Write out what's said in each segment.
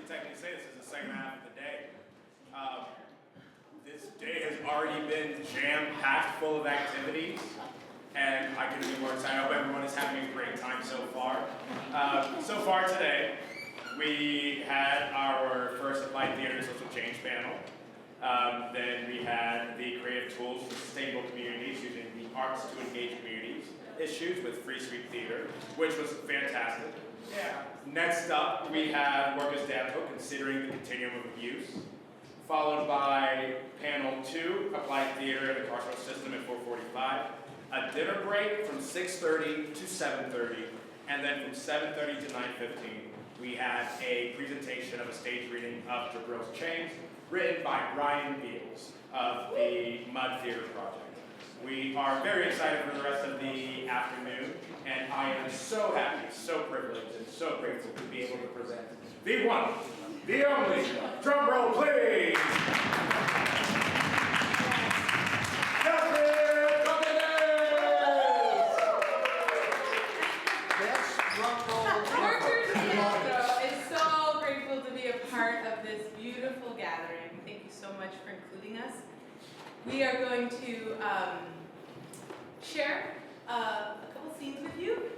technically say this is the second half of the day. This day has already been jam-packed full of activities, and I couldn't be more excited. I hope everyone is having a great time so far. So far today, we had our first Applied Theater Social Change panel. Then we had the Creative Tools for Sustainable Communities, using the arts to engage communities issues with Free Street Theater, which was fantastic. Yeah. Next up, we have WorkersTEATRO, Considering the Continuum of Abuse, followed by panel 2, Applied Theater and the Carceral System at 4:45, a dinner break from 6:30 to 7:30, and then from 7:30 to 9:15, we had a presentation of a stage reading of Jabril's Chains, written by Brian Beals of the Mud Theater Project. We are very excited for the rest of the afternoon, and I am so happy, so privileged, and so grateful to be able to present the one, the only, drum roll please! Justin Coconuts! Best drum roll. WorkersTEATRO is so grateful to be a part of this beautiful gathering. Thank you so much for including us. We are going to share a couple scenes with you.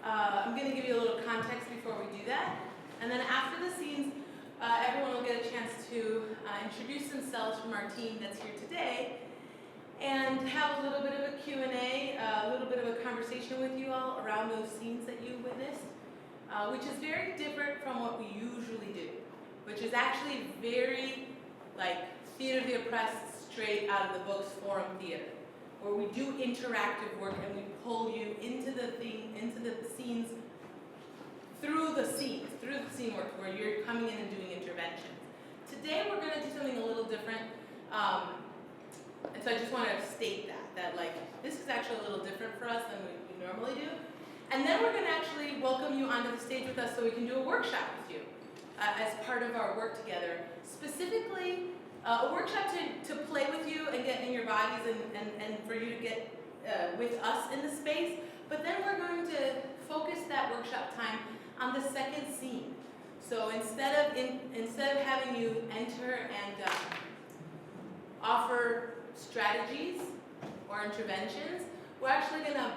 I'm going to give you a little context before we do that. And then after the scenes, everyone will get a chance to introduce themselves from our team that's here today and have a little bit of a Q&A, a little bit of a conversation with you all around those scenes that you witnessed, which is very different from what we usually do, which is actually very like Theater of the Oppressed, straight out of the books forum theater, where we do interactive work and we pull you into the scenes, through the scene work, where you're coming in and doing interventions. Today we're going to do something a little different, and so I just want to state that like this is actually a little different for us than we normally do. And then we're going to actually welcome you onto the stage with us so we can do a workshop with you as part of our work together, specifically a workshop to play with you and get in your bodies and for you to get with us in the space. But then we're going to focus that workshop time on the second scene. So instead of having you enter and offer strategies or interventions, we're actually going to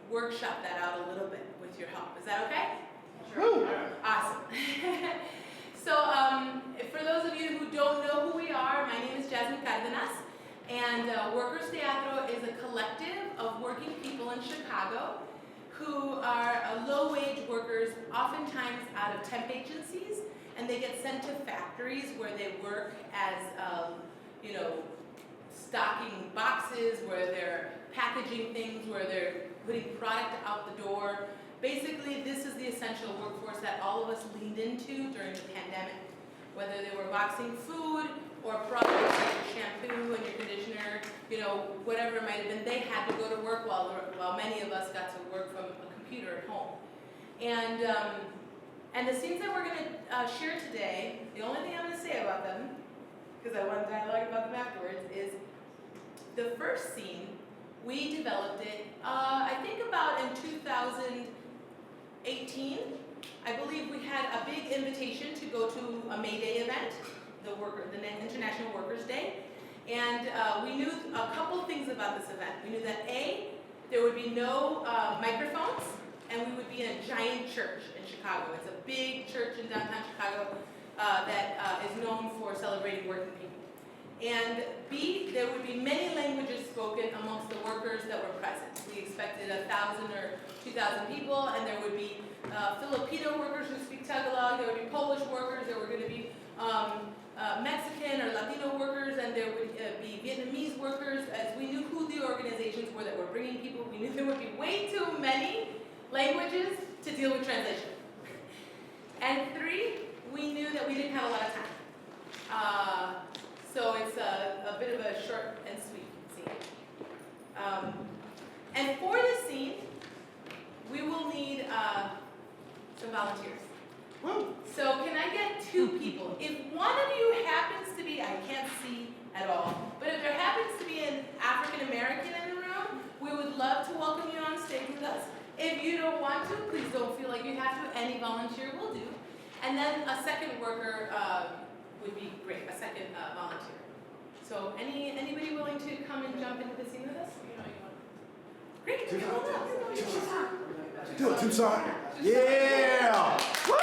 workshop that out a little bit with your help. Is that okay? Sure. Awesome. So for those of you who don't know who we are, my name is Jasmine Cardenas, and WorkersTEATRO is a collective of working people in Chicago who are low-wage workers, oftentimes out of temp agencies, and they get sent to factories where they work as, stocking boxes, where they're packaging things, where they're putting product out the door. Basically, this is the essential workforce that all of us leaned into during the pandemic. Whether they were boxing food or products like your shampoo and your conditioner, whatever it might have been, they had to go to work while many of us got to work from a computer at home. And the scenes that we're going to share today, the only thing I'm going to say about them, because I want to dialogue about them afterwards, is the first scene, we developed it, I think about in 2018, I believe we had a big invitation to go to a May Day event, the International Workers' Day, and we knew a couple things about this event. We knew that A, there would be no microphones, and we would be in a giant church in Chicago. It's a big church in downtown Chicago that is known for celebrating working people. And B, there would be many languages spoken amongst the workers that were present. We expected 1,000 or 2,000 people, and there would be Filipino workers who speak Tagalog, there would be Polish workers, there were going to be Mexican or Latino workers, and there would be Vietnamese workers. As we knew who the organizations were that were bringing people, we knew there would be way too many languages to deal with translation. And 3, we knew that we didn't have a lot of time. So it's a bit of a short and sweet scene. And for this scene, we will need some volunteers. So can I get 2 people? If one of you happens to be, I can't see at all, but if there happens to be an African American in the room, we would love to welcome you on stage with us. If you don't want to, please don't feel like you have to. Any volunteer will do. And then a second worker would be great, a second volunteer. So anybody willing to come and jump into the scene with us? Great, come on up. Do it, Tucson. Yeah! Woo!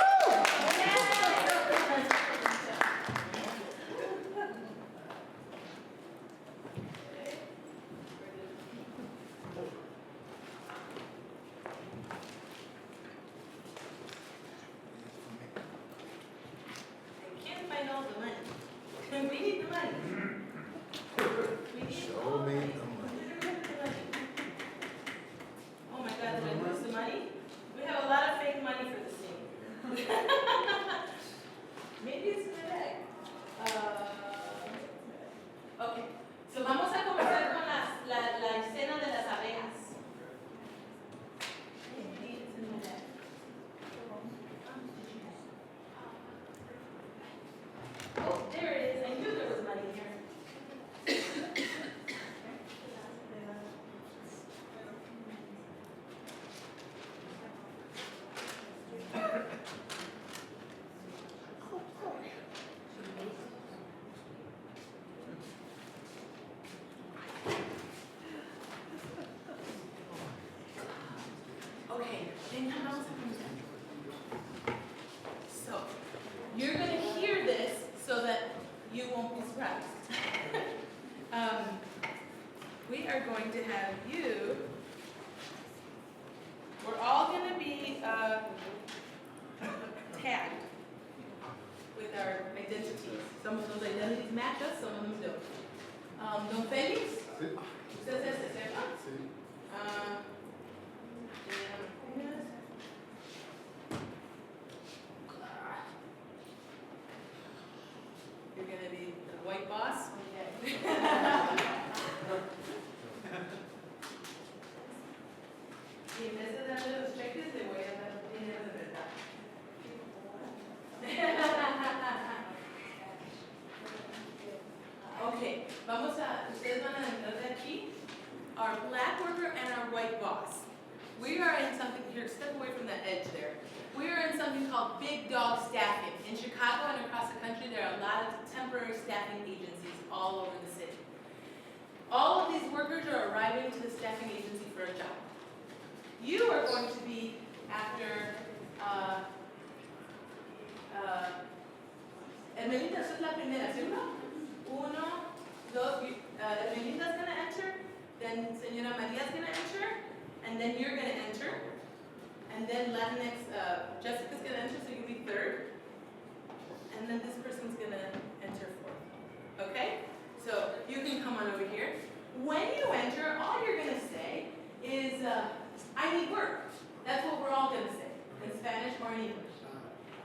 I can't find all the money. We need the money. We need Show all the me money. the money. Oh my God, did I lose the money? We have a lot of fake money for this scene. Maybe it's in the bag. Okay, so vamos a comenzar con la escena de las abejas. Maybe it's in the bag. Oh, there it is. I knew there was money here. Okay, so you're going to hear this so that you won't be surprised. We are going to have you, we're all going to be tagged with our identities. Some of those identities match us, some of them don't. Don Felix, usted es este, ¿cierto? You're going to be the white boss. Y en vez de darle los cheques, le voy a dar dinero de verdad. Okay, ustedes van a entrar de aquí. Our black worker and our white boss. We are in something, here, step away from that edge there. We are in something called big dog staffing. In Chicago and across the country, there are a lot of temporary staffing agencies all over the city. All of these workers are arriving to the staffing agency for a job. You are going to be after, Hermelita, esa es la primera, ¿cierto? Uno, dos, Hermelita's going to enter, then Señora Maria's going to enter, and then you're going to enter, and then Latinx, Jessica's going to enter, so you'll be third, and then this person's going to enter fourth. Okay? So you can come on over here. When you enter, all you're going to say is, I need work. That's what we're all going to say, in Spanish or in English.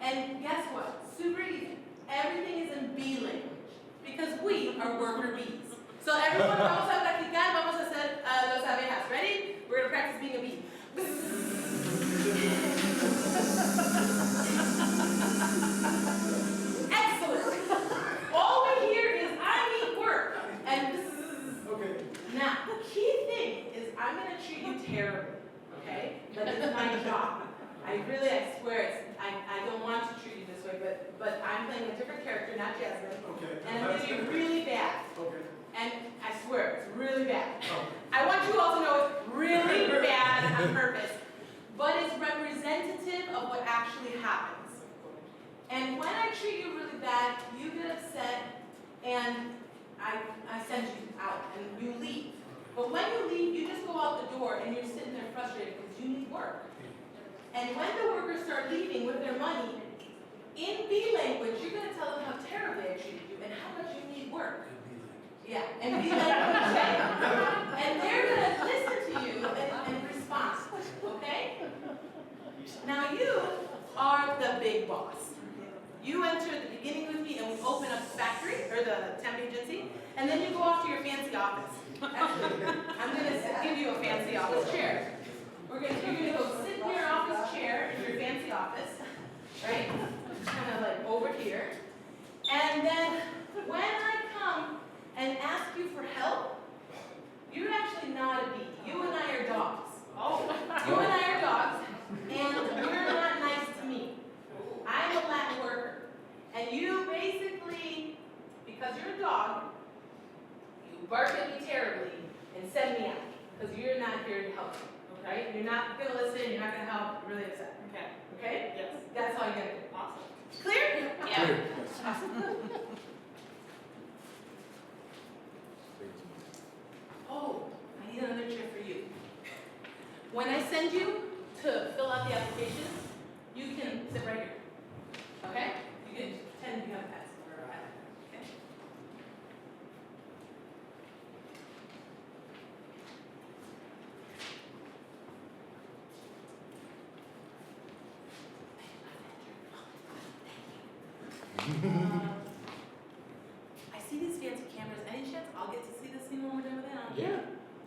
And guess what? Super easy. Everything is in bee language, because we are worker bees. So everyone, vamos a practicar, vamos a hacer los abejas. Ready? We're going to practice being a bee. Excellent. All we hear is, I need work. And Okay. now, the key thing is I'm going to treat you terribly, okay? But it's my job. I swear, I don't want to treat you this way, but I'm playing a different character, not Jasmine. Okay. And I'm going to be really bad. Okay. And I swear, it's really bad. Oh. I want you all to know it's really bad on purpose, but it's representative of what actually happens. And when I treat you really bad, you get upset, and I send you out, and you leave. But when you leave, you just go out the door, and you're sitting there frustrated because you need work. And when the workers start leaving with their money, in B language, you're going to tell them how terribly I treated you and how much you need work. Yeah, and B language. And they're going to listen to you and respond. Okay? Now you are the big boss. You enter at the beginning with me, and we open up the factory, or the temp agency, and then you go off to your fancy office. I'm going to give you a fancy office chair. You're going to go sit in your office chair in your fancy office, right? Kind of like over here. And then when I come and ask you for help, you're actually not a bee. You and I are dogs. Oh. You and I are dogs, and you're not nice to me. I'm a Latinx bark at me terribly, and send me out. Because you're not here to help me, okay? You're not gonna listen, you're not gonna help, you're really upset. Okay. Okay? Yes. That's all you gotta do. Awesome. Clear? Yeah. Clear. Awesome. Oh, I need another chair for you. When I send you to fill out the application, you can sit right here. Okay? You can pretend you have pets or I don't know. Okay? I see these fancy cameras. Any chance I'll get to see this scene when we're done with it? Yeah.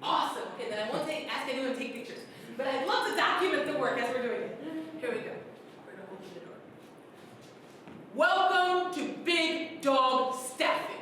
Awesome. Okay, then I won't ask anyone to take pictures. But I'd love to document the work as we're doing it. Here we go. We're gonna open the door. Welcome to Big Dog Staffing.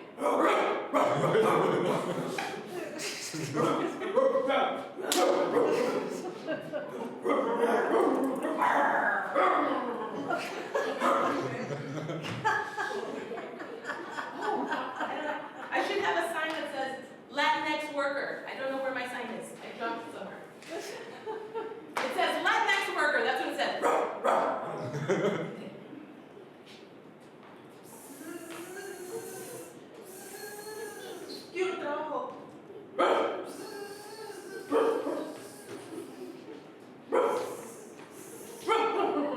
I should have a sign that says Latinx worker. I don't know where my sign is. I dropped it somewhere. It says Latinx worker. That's what it says. Quiero trabajo. Quiero trabajar.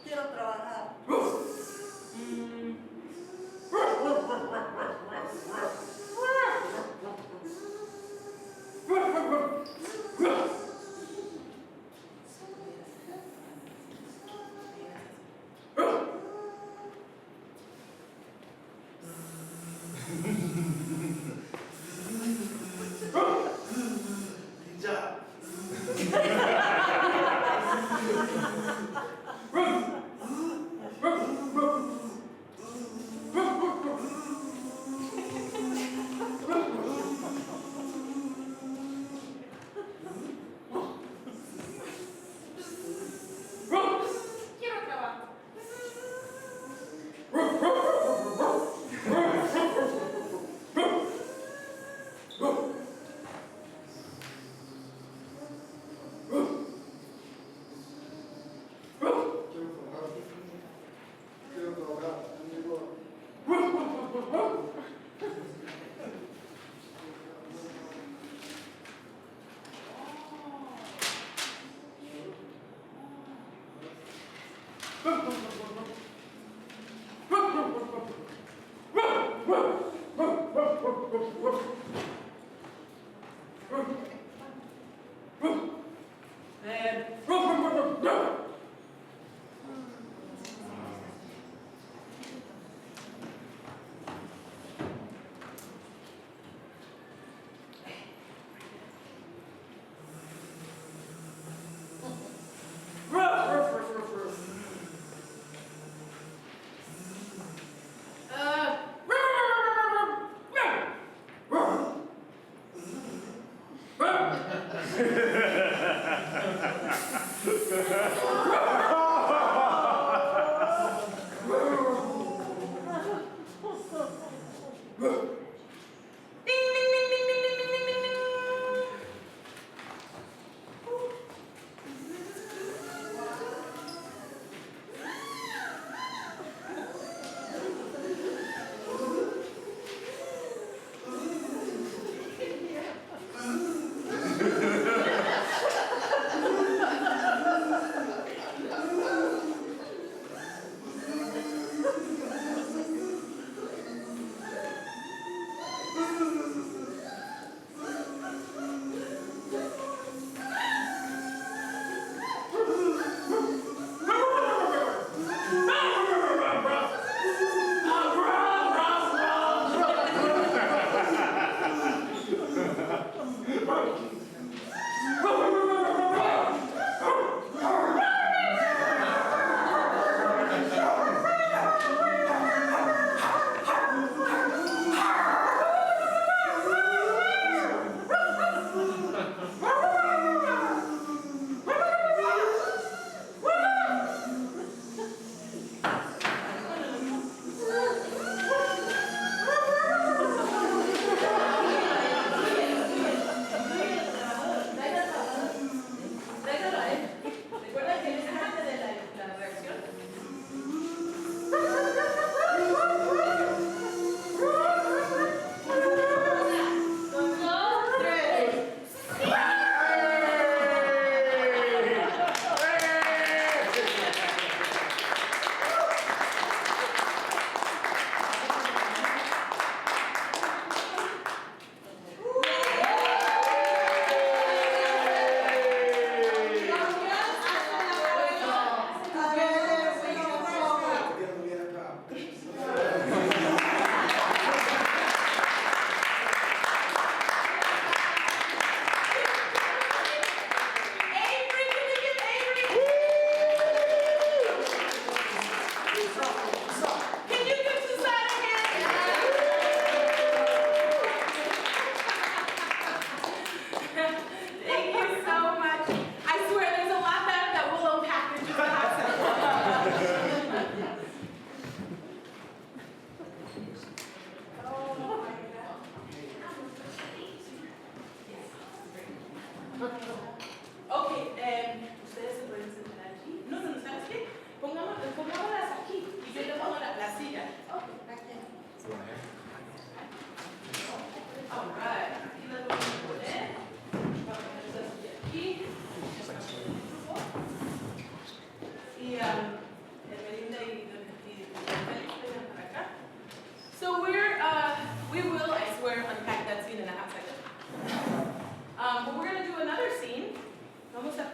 Quiero trabajo.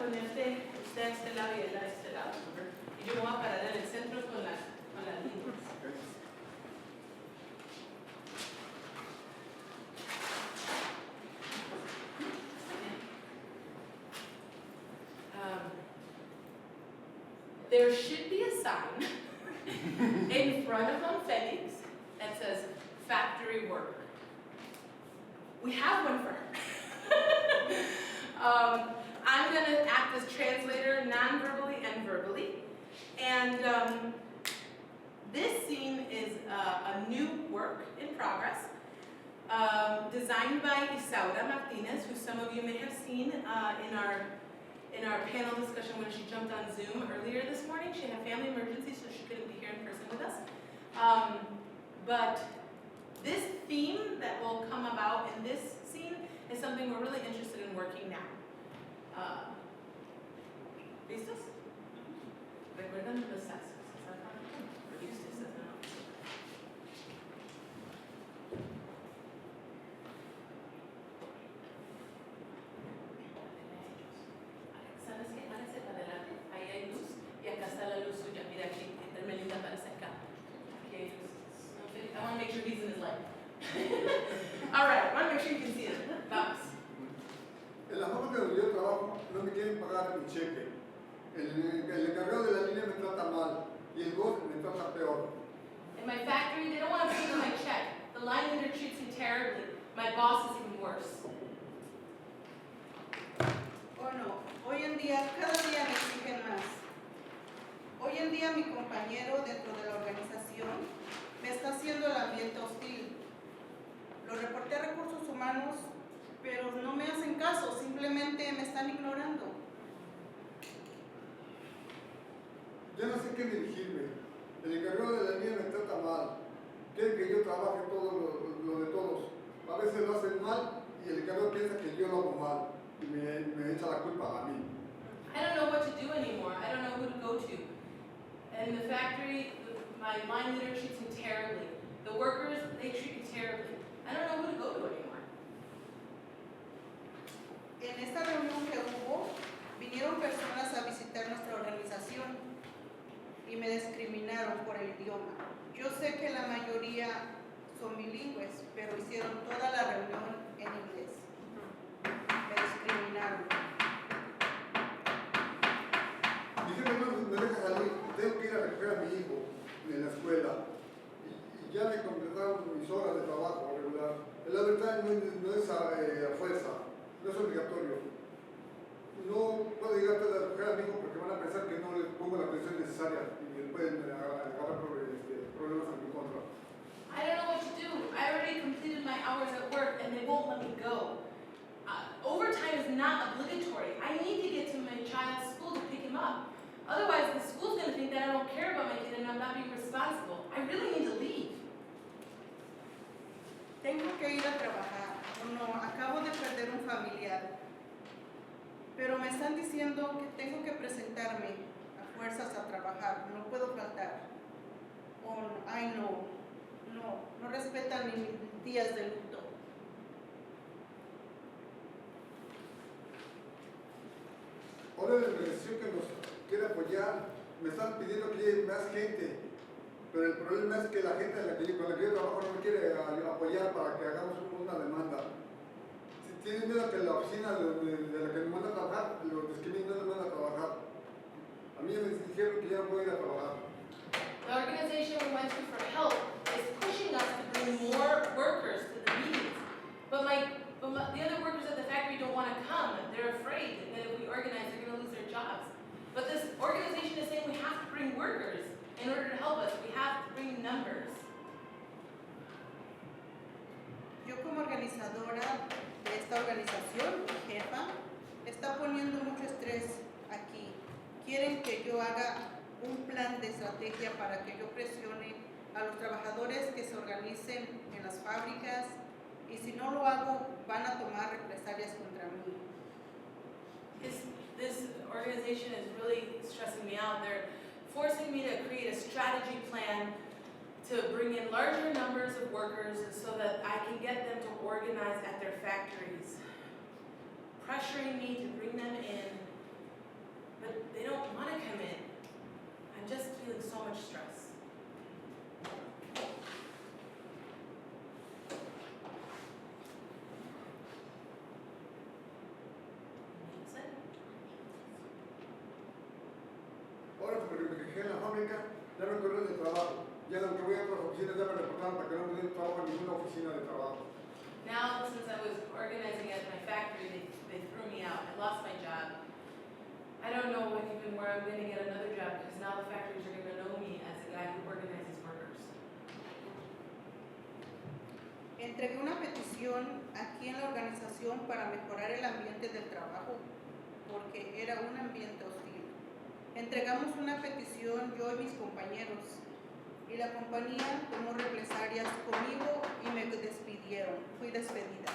ponerte usted a este lado y él a este lado. Y yo me voy a parar en el centro con las líneas. There should be a sign in front of Felix that says factory worker. We have one for her. I'm going to act as translator non-verbally and verbally. And this scene is a new work in progress designed by Isaura Martinez, who some of you may have seen in our panel discussion when she jumped on Zoom earlier this morning. She had a family emergency, so she couldn't be here in person with us. But this theme that will come about in this scene is something we're really interested in working now. ¿Listos? ¿Recuerdan los sasos? ¿Sabes qué? Háganse para adelante. Ahí hay luz. Y acá está la luz suya. Mira aquí. Hermelinda aparece acá. Aquí hay luz. Okay. I want to make sure he's in his light. All right. I want to make sure you can see it. Vamos. En la fábrica donde yo trabajo no me quieren pagar mi cheque. El encargado de la línea me trata mal y el boss me trata peor. In my factory, they don't want to pay me my check. The line leader treats me terribly. My boss is even worse. Oh no, hoy en día, cada día me exigen más. Hoy en día mi compañero dentro de la organización me está haciendo el ambiente hostil. Lo reporté a recursos humanos, pero no me hacen caso, simplemente me están ignorando. Ya no sé qué dirigirme. El encargado de la línea me trata mal. Quiere que yo trabaje todo lo de todos. A veces lo hacen mal y el encargado piensa que yo lo hago mal y me echa la culpa a mí. I don't know what to do anymore. I don't know who to go to. In the factory, my line leader treats me terribly. The workers, they treat me terribly. I don't know who to go to anymore. En esta reunión que hubo, vinieron personas a visitar nuestra organización y me discriminaron por el idioma. Yo sé que la mayoría son bilingües, pero hicieron toda la reunión en inglés. Me discriminaron. Mi jefe no me deja salir, tengo que ir a recoger a mi hijo en la escuela y ya me completaron mis horas de trabajo regular. El overtime no es a fuerza, no es obligatorio. No puedo llegar tarde a recoger a mi hijo porque van a pensar que no les pongo la atención necesaria y me pueden agarrar problemas en mi contra. I don't know what to do. I already completed my hours at work and they won't let me go. Overtime is not obligatory. I need to get to my child's school to pick him up. Otherwise, the school's going to think that I don't care about my kid and I'm not being responsible. I really need to leave. Tengo que ir a trabajar. No, acabo de perder un familiar. Pero me están diciendo que tengo que presentarme a fuerzas a trabajar. No puedo faltar. Oh, ay no respetan mis días de luto. Ahora la organización que nos quiere apoyar me están pidiendo que lleve más gente, pero el problema es que la gente con la que yo trabajo no me quiere apoyar para que hagamos una demanda. Si tienen miedo que la oficina de la que me manda a trabajar, los discriminen, no me manda a trabajar. A mí me dijeron que ya no puedo ir a trabajar. The organization we went to for help is pushing us to bring more workers to the meetings. But the other workers at the factory don't want to come. They're afraid that if we organize, they're going to lose their jobs. But this organization is saying we have to bring workers in order to help us. We have to bring numbers. Yo como organizadora de esta organización, mi jefa, está poniendo mucho estrés aquí. Quieren que yo haga un plan de estrategia para que yo presione a los trabajadores que se organicen en las fábricas y si no lo hago van a tomar represalias contra mí. This organization is really stressing me out. They're forcing me to create a strategy plan to bring in larger numbers of workers so that I can get them to organize at their factories. Pressuring me to bring them in ahora que me quejé en la fábrica, ya me corrieron de trabajo. Ya no voy a otras oficinas, ya me reportaron para que no me den trabajo en ninguna oficina de trabajo. Now, since I was organizing at my factory, they threw me out. I lost my job. I don't know even where I'm going to get another job because now the factories are going to know me as a guy who organizes workers. Entregué una petición aquí en la organización para mejorar el ambiente del trabajo porque era un ambiente hostil. Entregamos una petición yo y mis compañeros y la compañía tomó represalias conmigo y me despidieron. Fui despedida.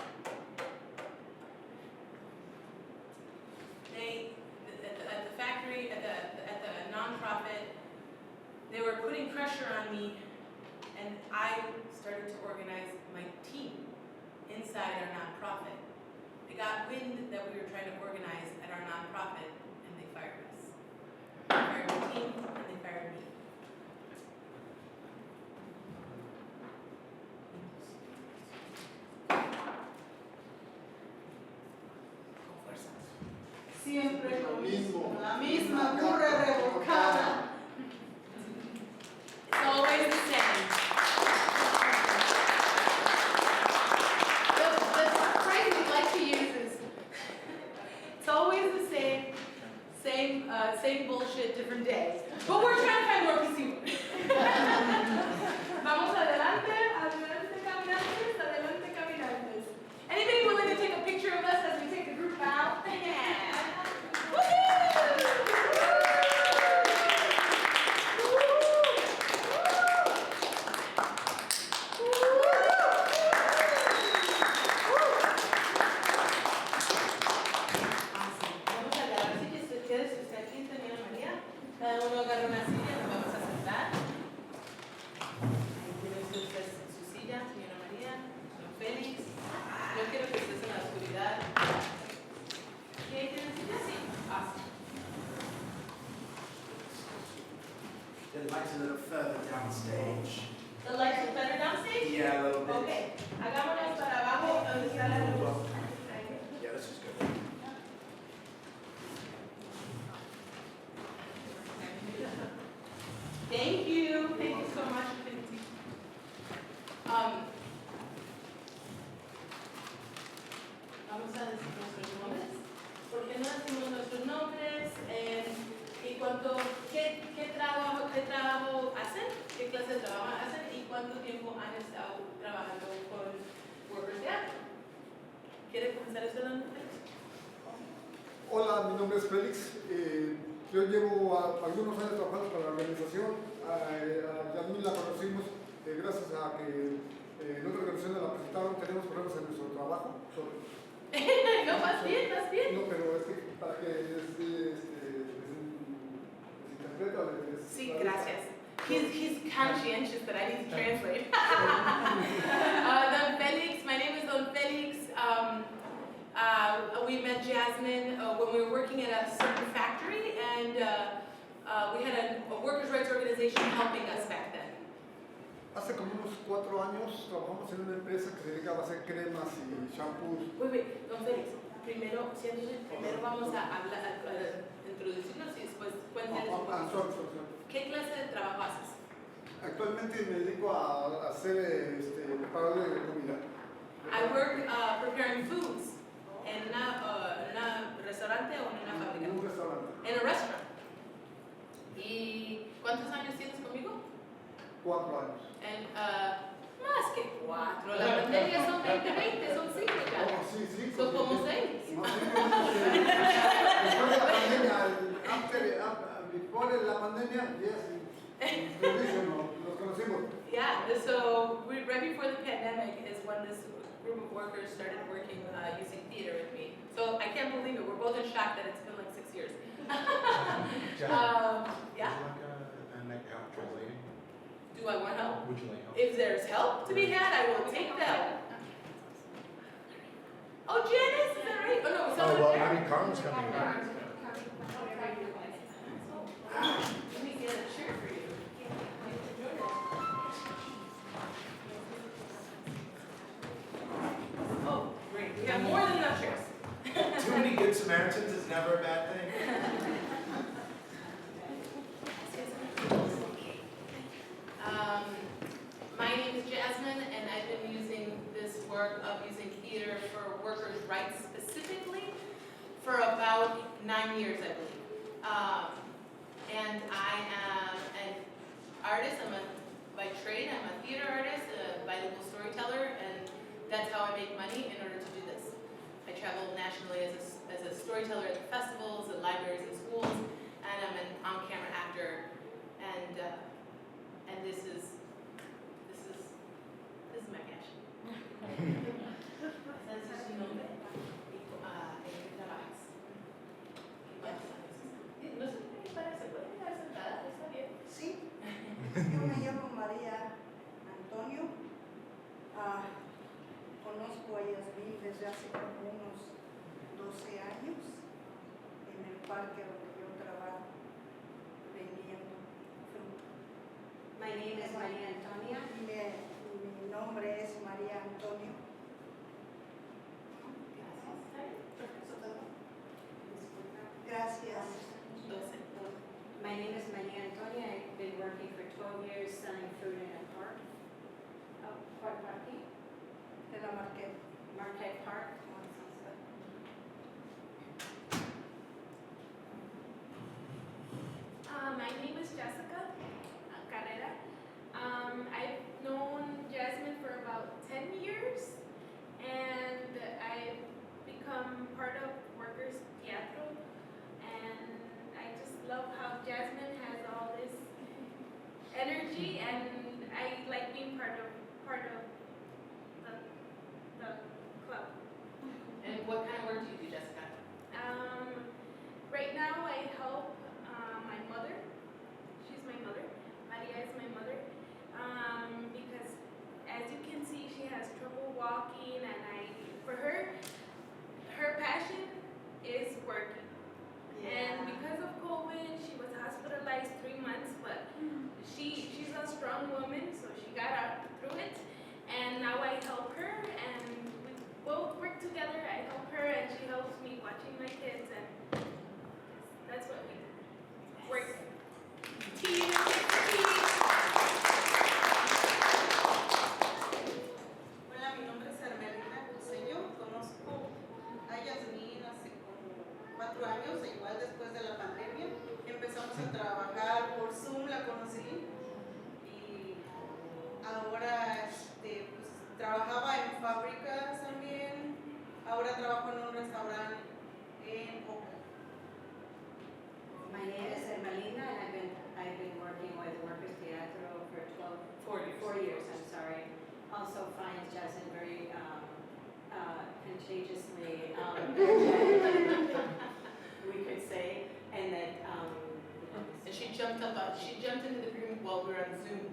At the factory, at the nonprofit, they were putting pressure on me, and I started to organize my team inside our nonprofit. They got wind that we were trying to organize at our nonprofit, and they fired us. They fired my team, and they fired me. Siempre lo mismo. La misma burra revolcada. It's always the same. The phrase we like to use is, it's always the same bullshit, different day. But we're trying to find more consumers. Vamos adelante, adelante caminantes, adelante caminantes. Anybody willing to take a picture of us as we take the group out? Cada uno agarra una silla, nos vamos a sentar. Ahí tiene usted su silla, señora María, don Félix. No quiero que estés en la oscuridad. ¿Y ahí tiene silla? Sí. Awesome. The lights a little further downstage. The lights are better downstage? Yeah, a little bit. Okay. Hagámonos para abajo donde está la luz. Yeah, this is good. Thank you. Thank you so much. Vamos a decir nuestros nombres. ¿Por qué no decimos nuestros nombres? ¿Y qué trabajo hacen? ¿Qué clase de trabajo hacen? ¿Y cuánto tiempo han estado trabajando con WorkersTEATro? ¿Quiere comenzar usted, don Félix? Hola, mi nombre es Félix. Yo llevo algunos años trabajando con la organización. A Yasmín la conocimos gracias a que en otra organización la presentaron. Tenemos problemas en nuestro trabajo. No, más bien. No, pero es que para que les interprete o les... Sí, gracias. He's conscientious that I need to translate. Don Felix, my name is Don Felix. We met Jasmine when we were working at a certain factory, and we had a workers' rights organization helping us back then. Hace como unos 4 años trabajamos en una empresa que se dedicaba a hacer cremas y shampoos. Wait, Don Felix, primero vamos a hablar, introducirnos y después cuéntanos. Sorry. ¿Qué clase de trabajo haces? Actualmente me dedico a hacer preparador de comida. I work preparing foods en una restaurante o en una fábrica. En un restaurante. En un restaurant. ¿Y cuántos años tienes conmigo? 4 años. Más que 4. La pandemia son 20, son 5 ya. Oh, sí. Son como 6. No, después de la pandemia, before la pandemia, yes, nos conocimos. Yeah, so right before the pandemic is when this group of workers started working using theater with me. So I can't believe it. We're both in shock that it's been like 6 years. Yeah? Like help translating? Do I want help? Would you like help? If there's help to be had, I will take the help. Oh, Janice, is that right? Oh, no, someone well, there? I mean, Carmen's coming back. Let me get a chair for you. Oh, great. We have more than enough chairs. Too many good Samaritans is never a bad thing. 9 years, I believe. And I am an artist. By trade, I'm a theater artist, a bilingual storyteller, and that's how I make money in order to do this. I travel nationally as a storyteller at festivals and libraries and schools, and I'm an on-camera actor, and this is my passion. Ese es su nombre. ¿En qué trabajas? No sé qué parece, puede quedar sentada, está bien. Sí, yo me llamo María Antonio. Conozco a Yasmín desde hace como unos 12 años en el parque donde yo trabajo vendiendo fruta. My name is Maria Antonia. Mi nombre es María Antonio. Gracias. My name is Maria Antonia. I've been working for 12 years selling fruit in a park. Oh, Park Market? De la Marquette. Marquette Park. My name is Jessica Carrera. I've known Jasmine for about 10 years, and I've become part of WorkersTEATRO, and I just love how Jasmine has all this energy, and I like being part of the club. And what kind of work do you do, Jessica? Right now I help my mother. She's my mother. Maria is my mother. Because as you can see, she has trouble walking, and for her passion is working. And because of COVID, she was hospitalized 3 months, but she's a strong woman, so she got out through it. And now I help her, and we both work together. I help her, and she helps me watching my kids, and that's what we do. Work. Team. Hola, mi nombre es Hermelina Buceño. Conozco a Yasmín hace como 4 años, igual después de la pandemia. Empezamos a trabajar por Zoom, la conocí. Y ahora pues, trabajaba en fábricas también. Ahora trabajo en un restaurante en Oakland. My name is Hermelina, and I've been working with WorkersTEATRO for 4 years. I'm sorry. Also finds Jasmine very contagiously we could say, and that And she jumped into the room while we were on Zoom.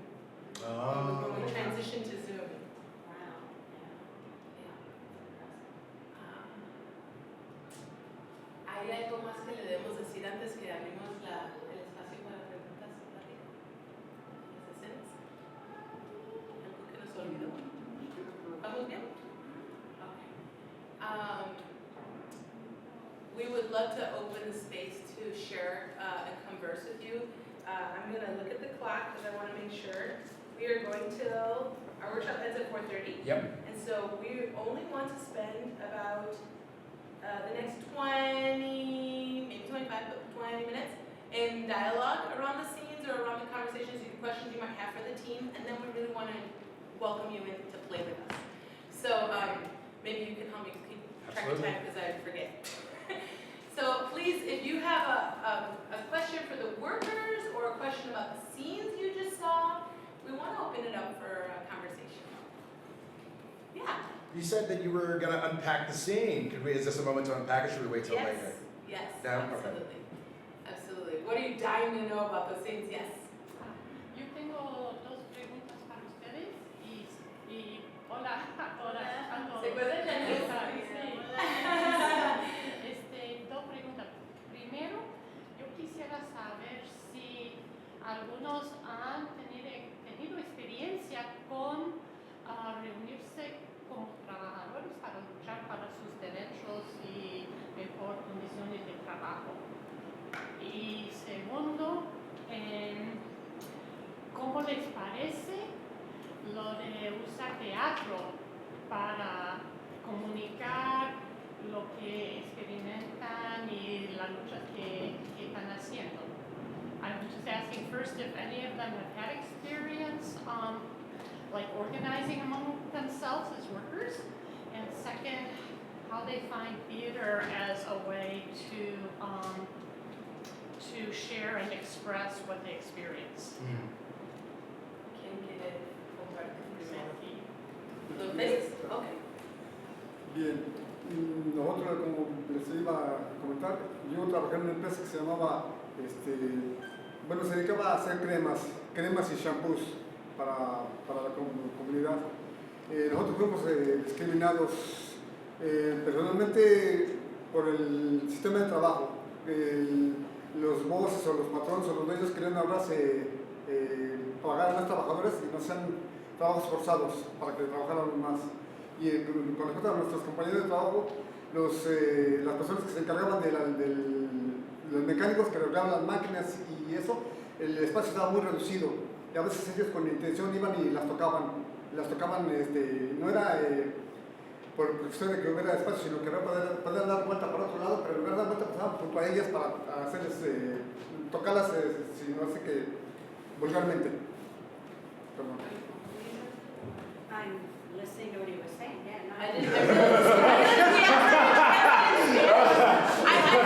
Oh. When we transitioned to Zoom. wow, ¿Hay algo más que le debemos decir antes que abrimos el espacio para preguntas o pláticas? ¿Las escenas? ¿Algo que nos olvidó? ¿Vamos bien? Okay. We would love to open the space to share and converse with you. I'm going to look at the clock because I want to make sure. We are going till, our workshop ends at 4:30. Yep. And so we only want to spend about the next 20, maybe 25, but 20 minutes in dialogue around the scenes or around the conversations, questions you might have for the team, and then we really want to welcome you in to play with us. So maybe you can help me keep track of time because I forget. So please, if you have a question for the workers or a question about the scenes you just saw, we want to open it up for a conversation. Yeah. You said that you were going to unpack the scene. Is this a moment to unpack it? Should we wait till later? Yes, No? absolutely. Absolutely. What are you dying to know about those scenes? Yes. Yo tengo dos preguntas para ustedes y hola a todas. ¿Se acuerdan de mí? Dos preguntas. Primero, yo quisiera saber si algunos han tenido experiencia con reunirse como trabajadores para luchar para sus derechos y mejor condiciones de trabajo. Y segundo, ¿cómo les parece lo de usar teatro para comunicar lo que experimentan y la lucha first, if any of them have had experience, like organizing among themselves as workers, and second, how they find theater as a way to share and express what they experience. ¿Quién quiere compartir primero? ¿Los ves? Ok. Bien, nosotros, como les iba a comentar, yo trabajé en una empresa que se llamaba, bueno, se dedicaba a hacer cremas y shampoos para la comunidad. Nosotros fuimos discriminados personalmente por el sistema de trabajo. Los bosses o los patrones o los dueños querían ahorrarse pagar a más trabajadores y no hacían trabajos forzados para que trabajaran más. Y con respecto a nuestros compañeros de trabajo, las personas que se encargaban de los mecánicos que arreglaban las máquinas y eso, el espacio estaba muy reducido. Y a veces ellos con intención iban y las tocaban, no era por cuestión de que hubiera espacio, sino que poder dar vuelta para otro lado, pero en lugar de dar vuelta pasaban junto a ellas para hacerles, tocarlas, si no sé qué, vulgarmente. Perdón. I'm listening to what he was saying, yeah. No, I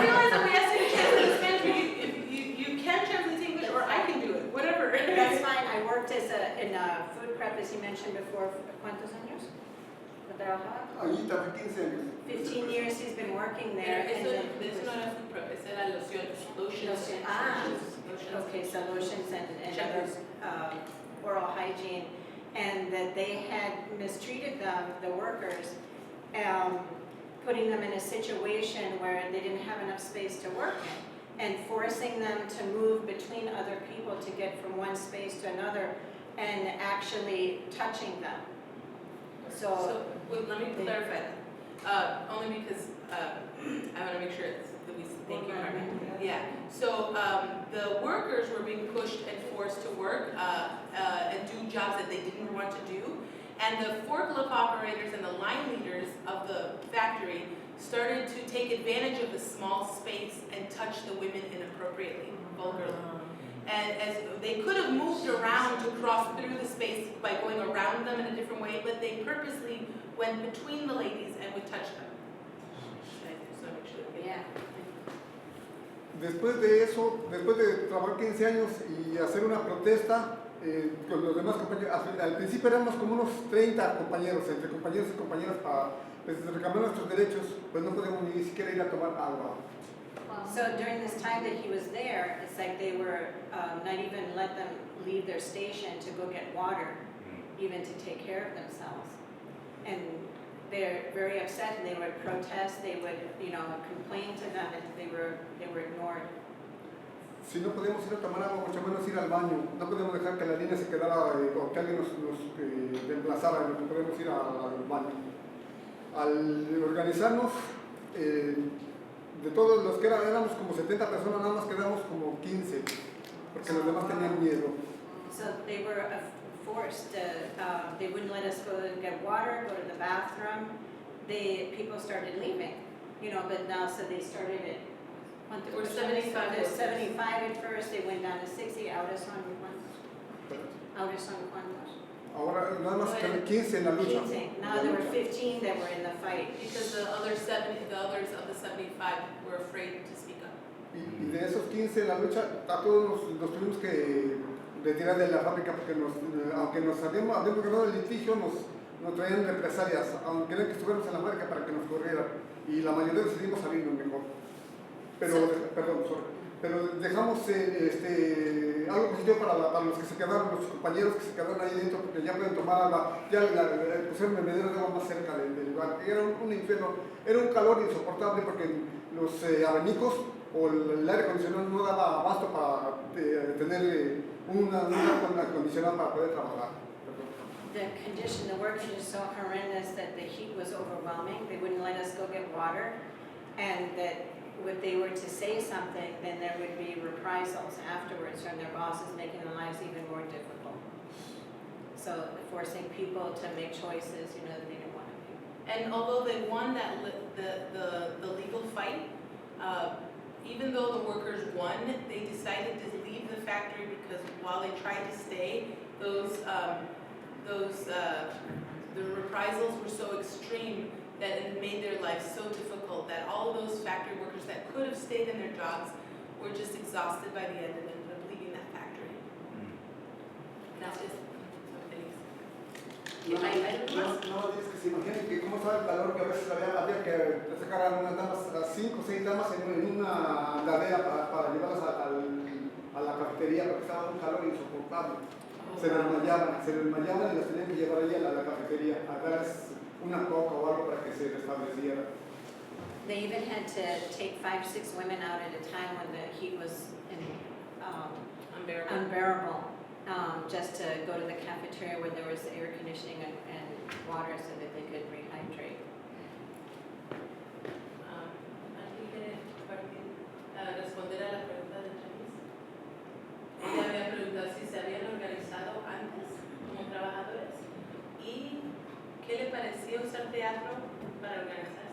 realize that we have to translate Spanish, but you can translate to English, or I can do it, whatever. That's fine. I worked in a food prep, as you mentioned before, ¿cuántos años? Allí trabajé 15 años. 15 years he's been working there. Eso and then- no era food prep, eso era lotions. Lotion. Okay, so lotions and other oral hygiene, and that they had mistreated them, the workers, putting them in a situation where they didn't have enough space to work in, and forcing them to move between other people to get from one space to another, and actually touching them. So Wait, let me clarify that, only because I want to make sure that we thank you, Carmen. Yeah, so the workers were being pushed and forced to work and do jobs that they didn't want to do, and the forklift operators and the line leaders of the factory started to take advantage of the small space and touch the women inappropriately, vulgarly. And as they could have moved around to cross through the space by going around them in a different way, but they purposely went between the ladies and would touch them. yeah. Después de eso, después de trabajar 15 años y hacer una protesta con los demás compañeros, al principio éramos como unos 30 compañeros, entre compañeros y compañeras para reclamar nuestros derechos, pues no podíamos ni siquiera ir a tomar agua. So during this time that he was there, it's like they were not even let them leave their station to go get water, even to take care of themselves. And they're very upset, and they would protest. They would, complain to them, and they were ignored. Si no podíamos ir a tomar agua, mucho menos ir al baño. No podíamos dejar que la línea se quedara o que alguien nos reemplazara, no podíamos ir al baño. Al organizarnos, de todos los que éramos como 70 personas, nada más quedamos como 15, porque los demás tenían miedo. So they were forced to, they wouldn't let us go to get water, go to the bathroom. People started leaving, but now, so they started at, We're 75. 75 at first, they went down to 60, ahora son cuántos? Ahora nada más quedan 15 en la lucha. 15, now there were 15 that were in the fight. Because the others of the 75 were afraid to speak up. Y de esos 15 en la lucha, a todos nos tuvimos que retirar de la fábrica porque aunque nos habíamos ganado el litigio, nos traían represalias, aunque querían que estuviéramos en la fábrica para que nos corrieran. Y la mayoría decidimos salirnos mejor. Pero dejamos algo positivo para los que se quedaron, los compañeros que se quedaron ahí dentro, porque ya pueden tomar agua, ya pusieron bebederos de agua más cerca del lugar. Era un infierno, era un calor insoportable porque los abanicos o el aire acondicionado no daba abasto para tener un aire acondicionado para poder trabajar. The work condition was so horrendous that the heat was overwhelming. They wouldn't let us go get water, and that if they were to say something, then there would be reprisals afterwards from their bosses, making their lives even more difficult. So forcing people to make choices, that they didn't want to make. And although they won the legal fight, even though the workers won, they decided to leave the factory because while they tried to stay, the reprisals were so extreme that it made their life so difficult that all of those factory workers that could have stayed in their jobs were just exhausted by the end and ended up leaving that factory. That's just something. No, dices que se imaginen que cómo estaba el calor, que a veces había que sacar a unas damas, a 5 o 6 damas en una andadera para llevarlas a la cafetería porque estaba un calor insoportable. Se desmayaban y las tenían que llevar allí a la cafetería a darles una coca o algo para que se restableciera. They even had to take 5, 6 women out at a time when the heat was unbearable, just to go to the cafeteria where there was air conditioning and water so that they could rehydrate. ¿Alguien quiere responder a la pregunta de Janice? Ella había preguntado si se habían organizado antes como trabajadores y qué le parecía usar teatro para organizarse.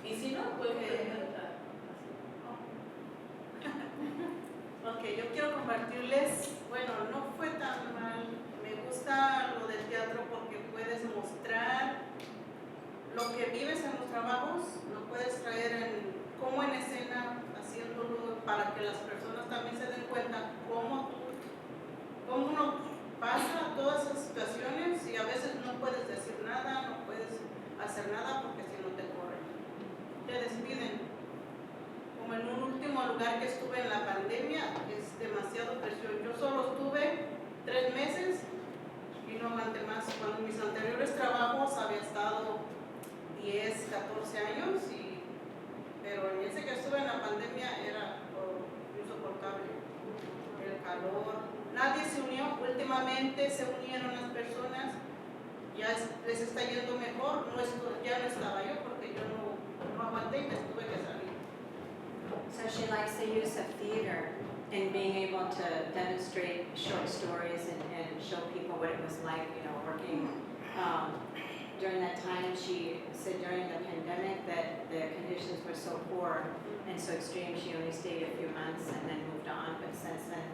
Y si no, pueden preguntar. Ok, yo quiero compartirles, bueno, no fue tan mal, me gusta lo del teatro porque puedes mostrar lo que vives en los trabajos, lo puedes traer como en escena, haciéndolo para que las personas también se den cuenta cómo uno pasa todas esas situaciones y a veces no puedes decir nada, no puedes hacer nada porque si no te corren, te despiden. Como en un último lugar que estuve en la pandemia, es demasiado presión. Yo solo estuve 3 meses y no aguanté más. Cuando mis anteriores trabajos había estado 10, 14 años, pero en ese que estuve en la pandemia era insoportable. El calor, nadie se unió. Últimamente se unieron las personas, ya les está yendo mejor. Ya no estaba yo porque yo no aguanté y me tuve que salir. So she likes the use of theater and being able to demonstrate short stories and show people what it was like, working. During that time, she said during the pandemic that the conditions were so poor and so extreme, she only stayed a few months and then moved on. But since then,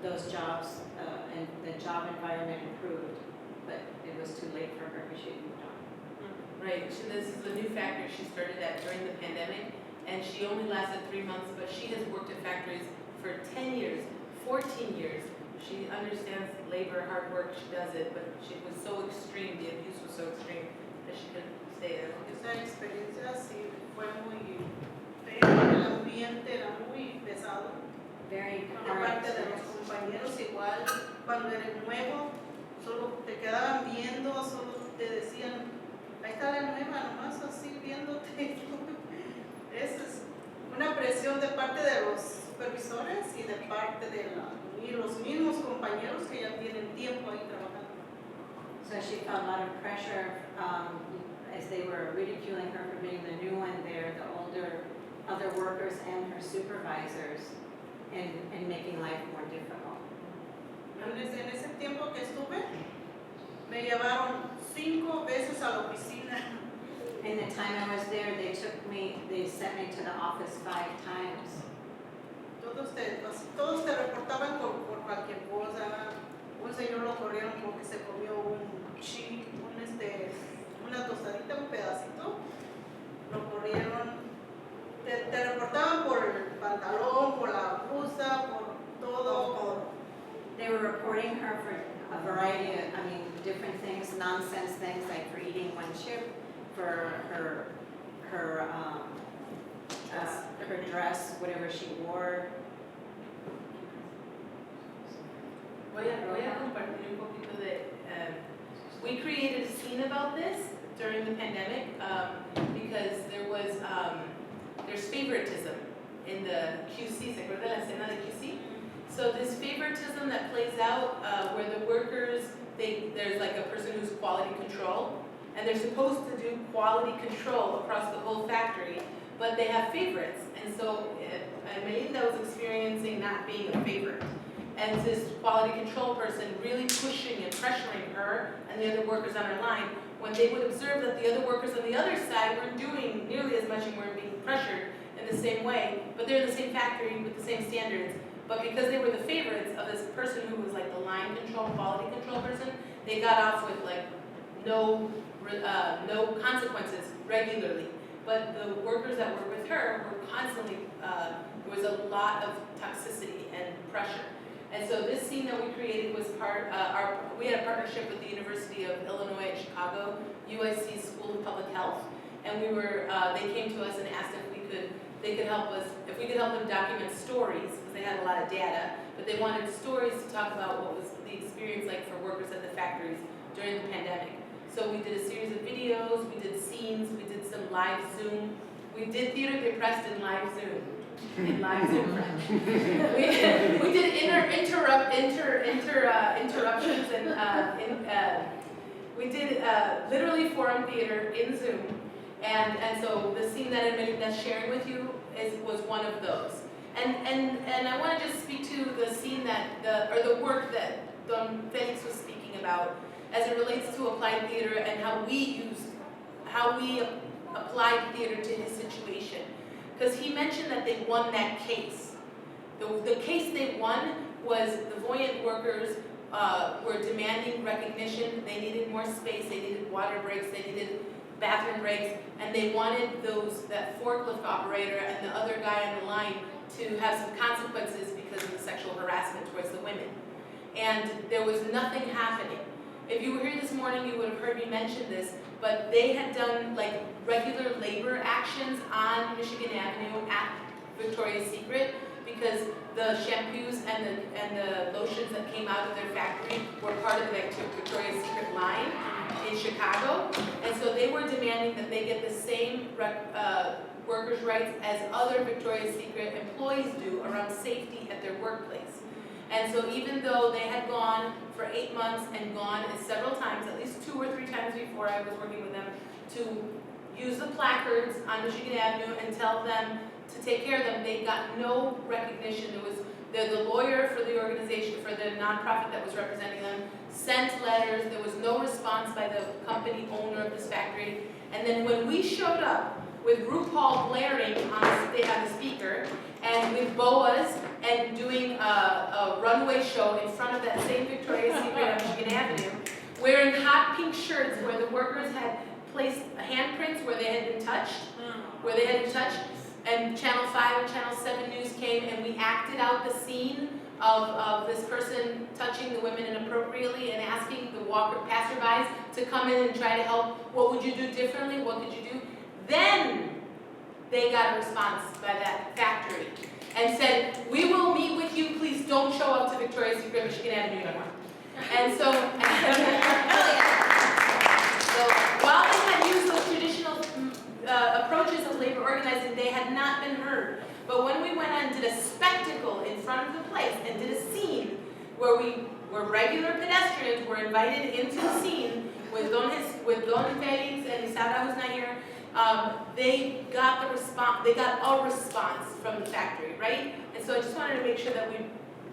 those jobs and the job environment improved, but it was too late for her because she had moved on. Right, this is the new factory she started at during the pandemic, and she only lasted 3 months, but she has worked at factories for 10 years, 14 years. She understands labor, hard work, she does it, but it was so extreme, the abuse was so extreme that she couldn't stay there. Esa experiencia sí fue muy fea, el ambiente era muy pesado. Very Por parte de los compañeros igual, cuando eres nuevo, solo te quedaban viendo, solo te decían, ahí está la nueva, nomás así viéndote. Es una presión de parte de los supervisores y de parte de los mismos compañeros que ya tienen tiempo ahí trabajando. So she felt a lot of pressure as they were ridiculing her for being the new one there, the other workers and her supervisors, and making life more difficult. En ese tiempo que estuve, me llevaron 5 veces a la oficina. In the time I was there, they sent me to the office 5 times. Todos te reportaban por cualquier cosa. Un señor lo corrieron porque se comió un chip, una tostadita, un pedacito. Lo corrieron. Te reportaban por el pantalón, por la blusa, por todo. They were reporting her for a variety of, different things, nonsense things, like for eating one chip, for her dress, whatever she wore. Voy a compartir un poquito de. We created a scene about this during the pandemic because there was there's favoritism in the QC. ¿Se acuerda la escena de QC? So this favoritism that plays out where the workers, there's like a person who's quality control, and they're supposed to do quality control across the whole factory, but they have favorites. And so Melinda was experiencing not being a favorite. And this quality control person really pushing and pressuring her and the other workers on her line when they would observe that the other workers on the other side weren't doing nearly as much and weren't being pressured, and in the same way, but they're in the same factory with the same standards. But because they were the favorites of this person who was like the line control, quality control person, they got off with like no consequences regularly. But the workers that were with her were constantly, there was a lot of toxicity and pressure. And so this scene that we created was we had a partnership with the University of Illinois at Chicago, UIC School of Public Health, and they came to us and asked if they could help us, if we could help them document stories, because they had a lot of data, but they wanted stories to talk about what was the experience like for workers at the factories during the pandemic. So we did a series of videos, we did scenes, we did some live Zoom. We did theater depressed in live Zoom. In live Zoom French. we did interruptions and we did literally forum theater in Zoom. And so the scene that that's sharing with you was one of those. And I want to just speak to the scene the work that Don Felix was speaking about as it relates to applied theater and how we applied theater to his situation. Because he mentioned that they won that case. The case they won was the Voyant workers were demanding recognition. They needed more space, they needed water breaks, they needed bathroom breaks, and they wanted that forklift operator and the other guy on the line to have some consequences because of the sexual harassment towards the women. And there was nothing happening. If you were here this morning, you would have heard me mention this, but they had done like regular labor actions on Michigan Avenue at Victoria's Secret because the shampoos and the lotions that came out of their factory were part of the Victoria's Secret line in Chicago, and so they were demanding that they get the same workers' rights as other Victoria's Secret employees do around safety at their workplace. And so even though they had gone for 8 months and gone several times, at least 2 or 3 times before I was working with them, to use the placards on Michigan Avenue and tell them to take care of them, they got no recognition. The lawyer for the organization, for the nonprofit that was representing them, sent letters. There was no response by the company owner of this factory. And then when we showed up with RuPaul blaring on the speaker, and with boas and doing a runway show in front of that same Victoria's Secret on Michigan Avenue, wearing hot pink shirts where the workers had placed handprints where they had been touched, and Channel 5 and Channel 7 News came and we acted out the scene of this person touching the women inappropriately and asking the passerbys to come in and try to help. What would you do differently? What could you do? Then they got a response by that factory and said, we will meet with you, please don't show up to Victoria's Secret Michigan Avenue anymore. And so, while they had used those traditional approaches of labor organizing, they had not been heard. But when we went on and did a spectacle in front of the place and did a scene where regular pedestrians were invited into the scene with Don Felix and Isara, who's not here, they got a response from the factory, right? And so I just wanted to make sure that we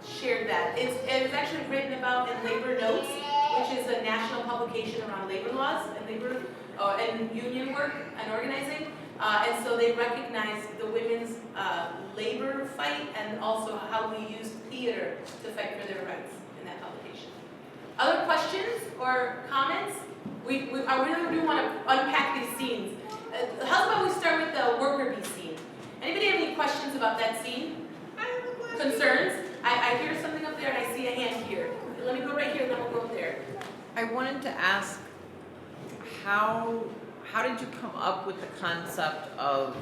shared that. It was actually written about in Labor Notes, which is a national publication around labor laws and labor and union work and organizing. And so they recognized the women's labor fight and also how we use theater to fight for their rights in that publication. Other questions or comments? I really do want to unpack these scenes. How about we start with the worker bee scene? Anybody have any questions about that scene? Concerns? I hear something up there and I see a hand here. Let me go right here and then we'll go up there. I wanted to ask, how did you come up with the concept of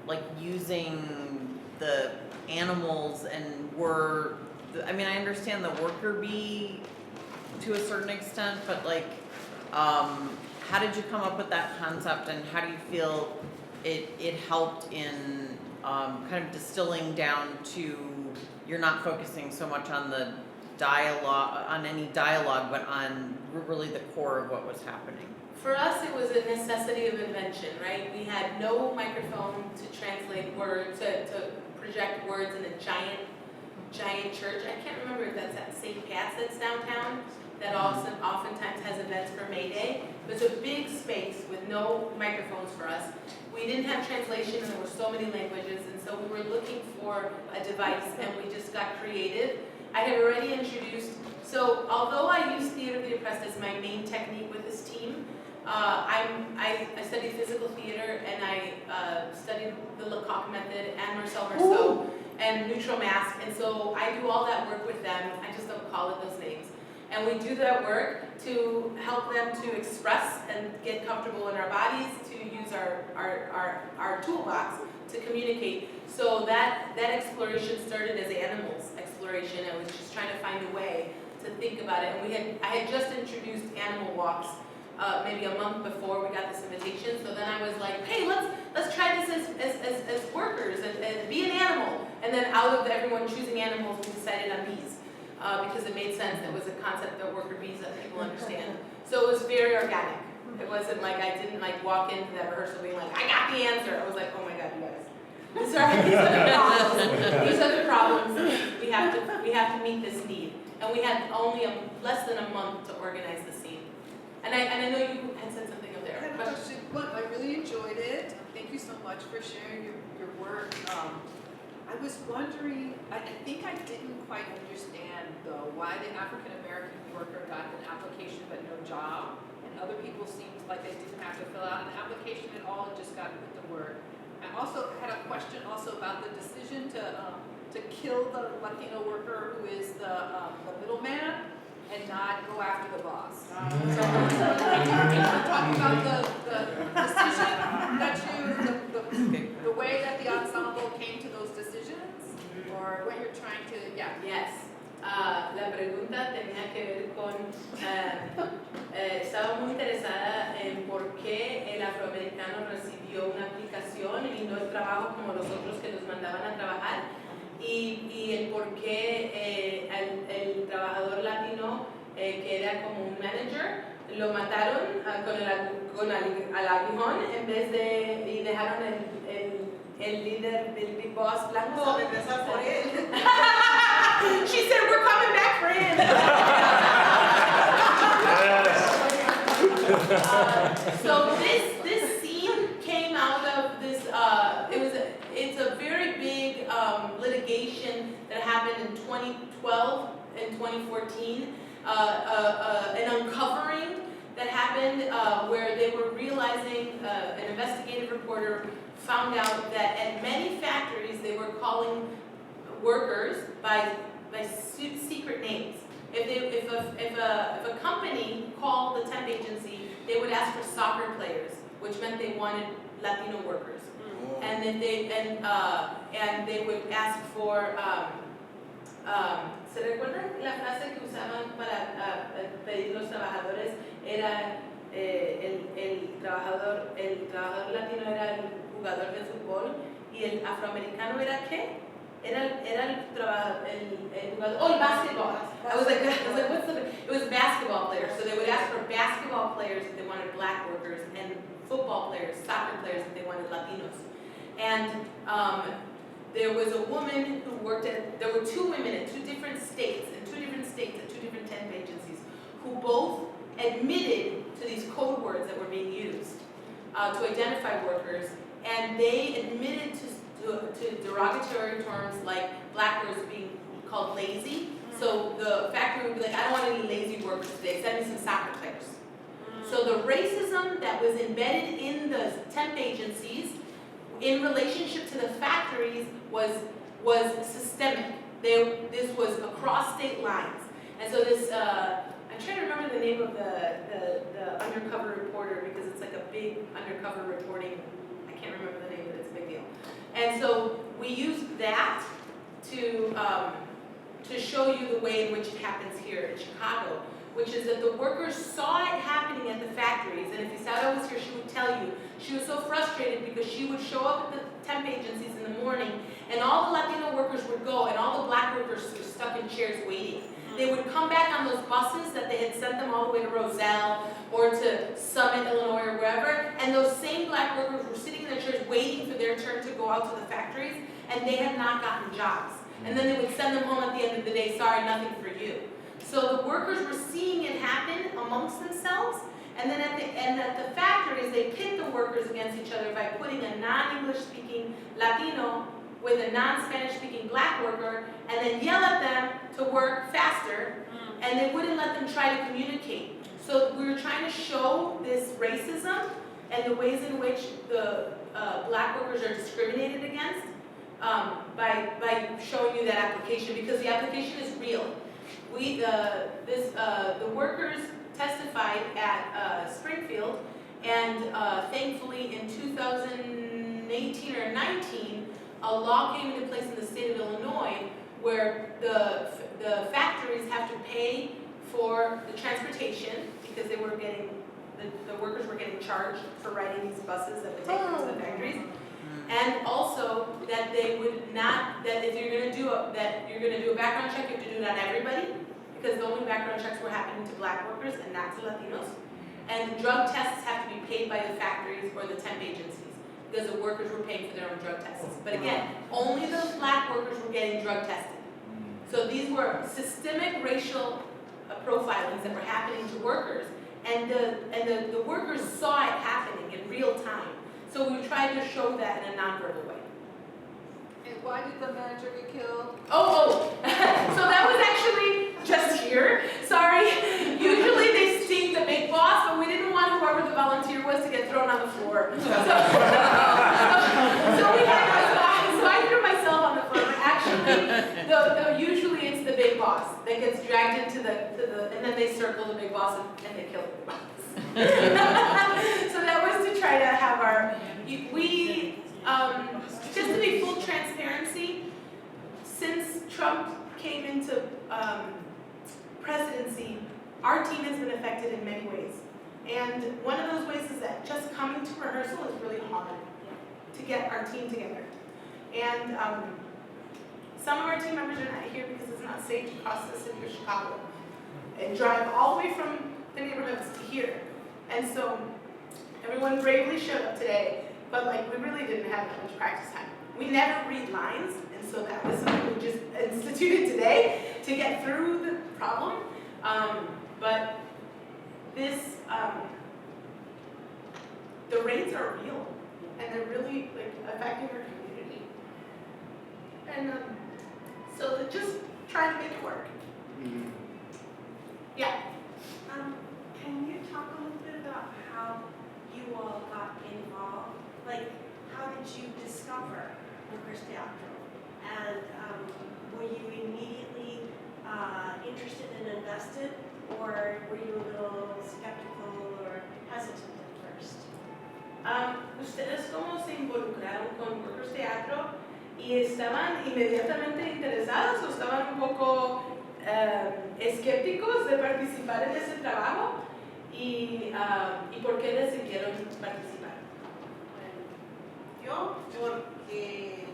like using the animals and I understand the worker bee to a certain extent, but like, how did you come up with that concept and how do you feel it helped in kind of distilling down to, you're not focusing so much on the dialogue, on any dialogue, but on really the core of what was happening? For us, it was a necessity of invention, right? We had no microphone to translate words, to project words in a giant church. I can't remember if that's at St. Pat's that's downtown. that also oftentimes has events for May Day. It was a big space with no microphones for us. We didn't have translation, and there were so many languages, and so we were looking for a device, and we just got creative. I had already introduced, so although I use Theater of the Oppressed as my main technique with this team, I studied physical theater, and I studied the Lecoq method and Marcel Marceau and Neutral Mask, and so I do all that work with them. I just don't call it those names. And we do that work to help them to express and get comfortable in our bodies, to use our toolbox to communicate. So that exploration started as animals exploration. I was just trying to find a way to think about it. And I had just introduced animal walks maybe a month before we got this invitation. So then I was like, hey, let's try this as workers and be an animal. And then out of everyone choosing animals, we decided on bees. Because it made sense. It was a concept of worker bees that people understand. So it was very organic. It wasn't like I didn't like walk into that rehearsal being like, I got the answer. I was like, oh my God, you guys. These are the problems. These are the problems. We have to meet this need. And we had only less than a month to organize the scene. And I know you had said something up there. I had a question. Look, I really enjoyed it. Thank you so much for sharing your work. I was wondering, I think I didn't quite understand though why the African American worker got an application but no job, and other people seemed like they didn't have to fill out an application at all and just got put to work. I also had a question also about the decision to kill the Latino worker who is the middleman and not go after the boss. So can you talk about the decision that the way that the ensemble came to those decisions, or what you're trying to, Yes. La pregunta tenía que ver con, estaba muy interesada en por qué el afroamericano recibió una aplicación y no el trabajo como los otros que los mandaban a trabajar, y el por qué el trabajador latino que era como un manager lo mataron con el aguijón en vez de, y dejaron el líder del Big Boss blanco. Vamos a regresar por él. She said, we're coming back for him. So this scene came out of this, it's a very big litigation that happened in 2012 and 2014, an uncovering that happened where they were realizing, an investigative reporter found out that at many factories they were calling workers by secret names. If a company called the temp agency, they would ask for soccer players, which meant they wanted Latino workers, and then they would ask for. ¿Se recuerdan la frase que usaban para pedir los trabajadores? Era el trabajador latino era el jugador de fútbol y el afroamericano era ¿qué? Era el jugador, oh, basketball. I was like, what's the, it was basketball players. So they would ask for basketball players if they wanted black workers, and football players, soccer players if they wanted Latinos. And there was a woman who worked there were two women in two different states at two different temp agencies, who both admitted to these code words that were being used to identify workers, and they admitted to derogatory terms like black workers being called lazy. So the factory would be like, I don't want any lazy workers today, send me some soccer players. So the racism that was embedded in the temp agencies in relationship to the factories was systemic. This was across state lines. And so this, I'm trying to remember the name of the undercover reporter, because it's like a big undercover reporting, I can't remember the name, but it's a big deal. And so we used that to show you the way in which it happens here in Chicago, which is that the workers saw it happening at the factories. And if Isara was here, she would tell you, she was so frustrated because she would show up at the temp agencies in the morning, and all the Latino workers would go, and all the black workers were stuck in chairs waiting. They would come back on those buses that they had sent them all the way to Roselle or to Summit, Illinois, or wherever, and those same black workers were sitting in their chairs waiting for their turn to go out to the factories, and they had not gotten jobs. And then they would send them home at the end of the day, sorry, nothing for you. So the workers were seeing it happen amongst themselves, and then at the factories, they pit the workers against each other by putting a non-English speaking Latino with a non-Spanish speaking black worker, and then yell at them to work faster, and they wouldn't let them try to communicate. So we were trying to show this racism and the ways in which the black workers are discriminated against by showing you that application, because the application is real. The workers testified at Springfield, and thankfully in 2018 or 19, a law came into place in the state of Illinois where the factories have to pay for the transportation because they were getting, the workers were getting charged for riding these buses that would take them to the factories. And also that they would not, that if you're gonna do a background check, you have to do it on everybody, because the only background checks were happening to black workers and not to Latinos. And drug tests have to be paid by the factories or the temp agencies, because the workers were paying for their own drug tests. But again, only the black workers were getting drug tested. So these were systemic racial profilings that were happening to workers, and the workers saw it happening in real time. So we tried to show that in a nonverbal way. And why did the manager get killed? So that was actually just here. Sorry. Usually they sting the big boss, but we didn't want whoever the volunteer was to get thrown on the floor. So I threw myself on the floor. But actually, usually it's the big boss that gets dragged into and then they circle the big boss and they kill the big boss. So that was to try to have just to be full transparency, since Trump came into presidency, our team has been affected in many ways. And one of those ways is that just coming to rehearsal is really hard to get our team together. And some of our team members are not here because it's not safe to cross the city of Chicago and drive all the way from the neighborhoods to here. And so everyone bravely showed up today, but we really didn't have that much practice time. We never read lines, and so that was something we just instituted today to get through the problem. But this, the rates are real, and they're really affecting our community. And so just trying to make it work. Yeah. Can you talk a little bit about how you all got involved? How did you discover WorkersTEATRO? And were you immediately interested and invested, or were you a little skeptical or hesitant at first? ¿Ustedes cómo se involucraron con WorkersTEATRO? ¿Y estaban inmediatamente interesados o estaban un poco escépticos de participar en ese trabajo? ¿Y por qué decidieron participar? Yo, porque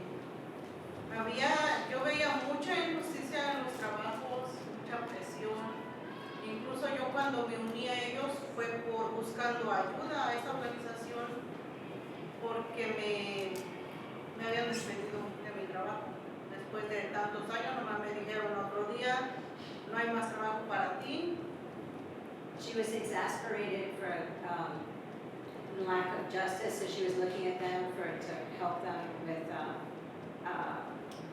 yo veía mucha injusticia en los trabajos, mucha presión. Incluso yo cuando me uní a ellos fue buscando ayuda a esta organización, porque me habían despedido de mi trabajo. Después de tantos años, nomás me dijeron otro día, no hay más trabajo para ti. She was exasperated for lack of justice, so she was looking at them to help them with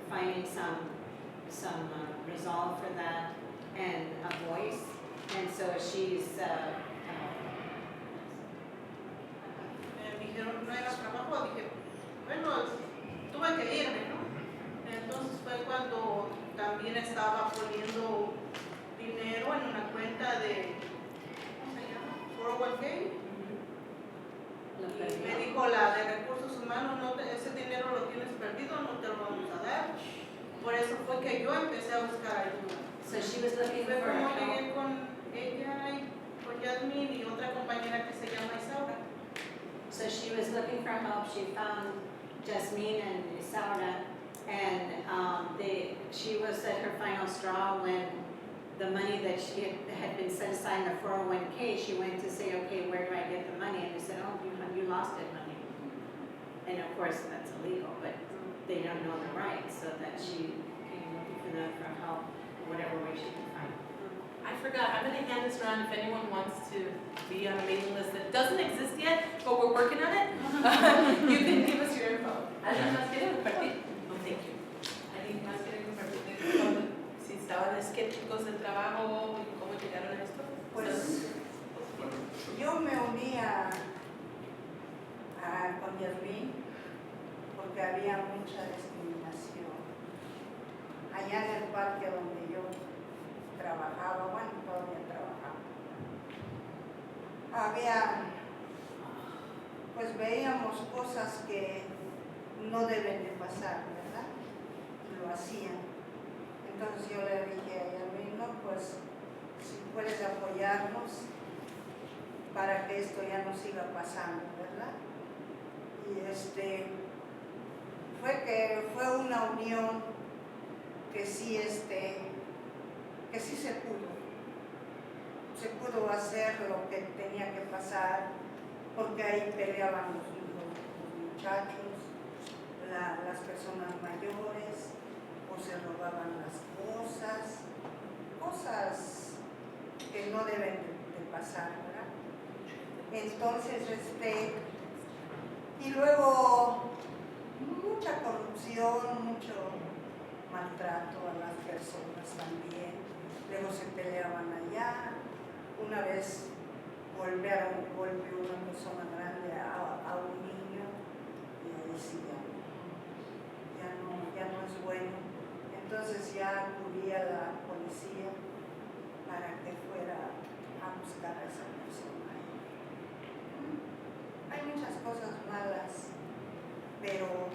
finding some resolve for that and a voice. And so she's Me dijeron no era trabajo, dije, bueno, tuve que irme, ¿no? Entonces fue cuando también estaba poniendo dinero en una cuenta de, ¿cómo se llama? 401k. Y me dijo la de recursos humanos, ese dinero lo tienes perdido, no te lo vamos a dar. Por eso fue que yo empecé a buscar ayuda. So she was looking for Fue como help. llegué con ella y con Yasmin y otra compañera que se llama Isaura. So she was looking for help. She found Jasmine and Isaura, and she was at her final straw when the money that she had been set aside in the 401k, she went to say, okay, where do I get the money? And they said, oh, you lost that money. And of course, that's illegal, but they don't know the rights, so that she came looking for them for help, whatever way she could find. I forgot, I'm gonna hand this around if anyone wants to be on a mailing list that doesn't exist yet, but we're working on it. You can give us your info. ¿Alguien más quiere compartir? No, thank you. ¿Alguien más quiere compartir si estaban escépticos del trabajo y cómo llegaron a esto? Pues yo me uní con Yasmin porque había mucha discriminación. Allá en el parque donde yo trabajaba, bueno, todavía trabajaba, pues veíamos cosas que no deben de pasar, ¿verdad? Y lo hacían. Entonces yo le dije a Yasmin, no, pues si puedes apoyarnos para que esto ya no siga pasando, ¿verdad? Y fue una unión que sí, que sí se pudo hacer lo que tenía que pasar, porque ahí peleaban los muchachos, las personas mayores, o se robaban las cosas que no deben de pasar, ¿verdad? Entonces, y luego mucha corrupción, mucho maltrato a las personas también, luego se peleaban allá, una vez golpeó una persona grande a un niño, y ahí sí ya no es bueno. Entonces ya acudí a la policía para que fuera a buscar a esa persona. Hay muchas cosas malas, pero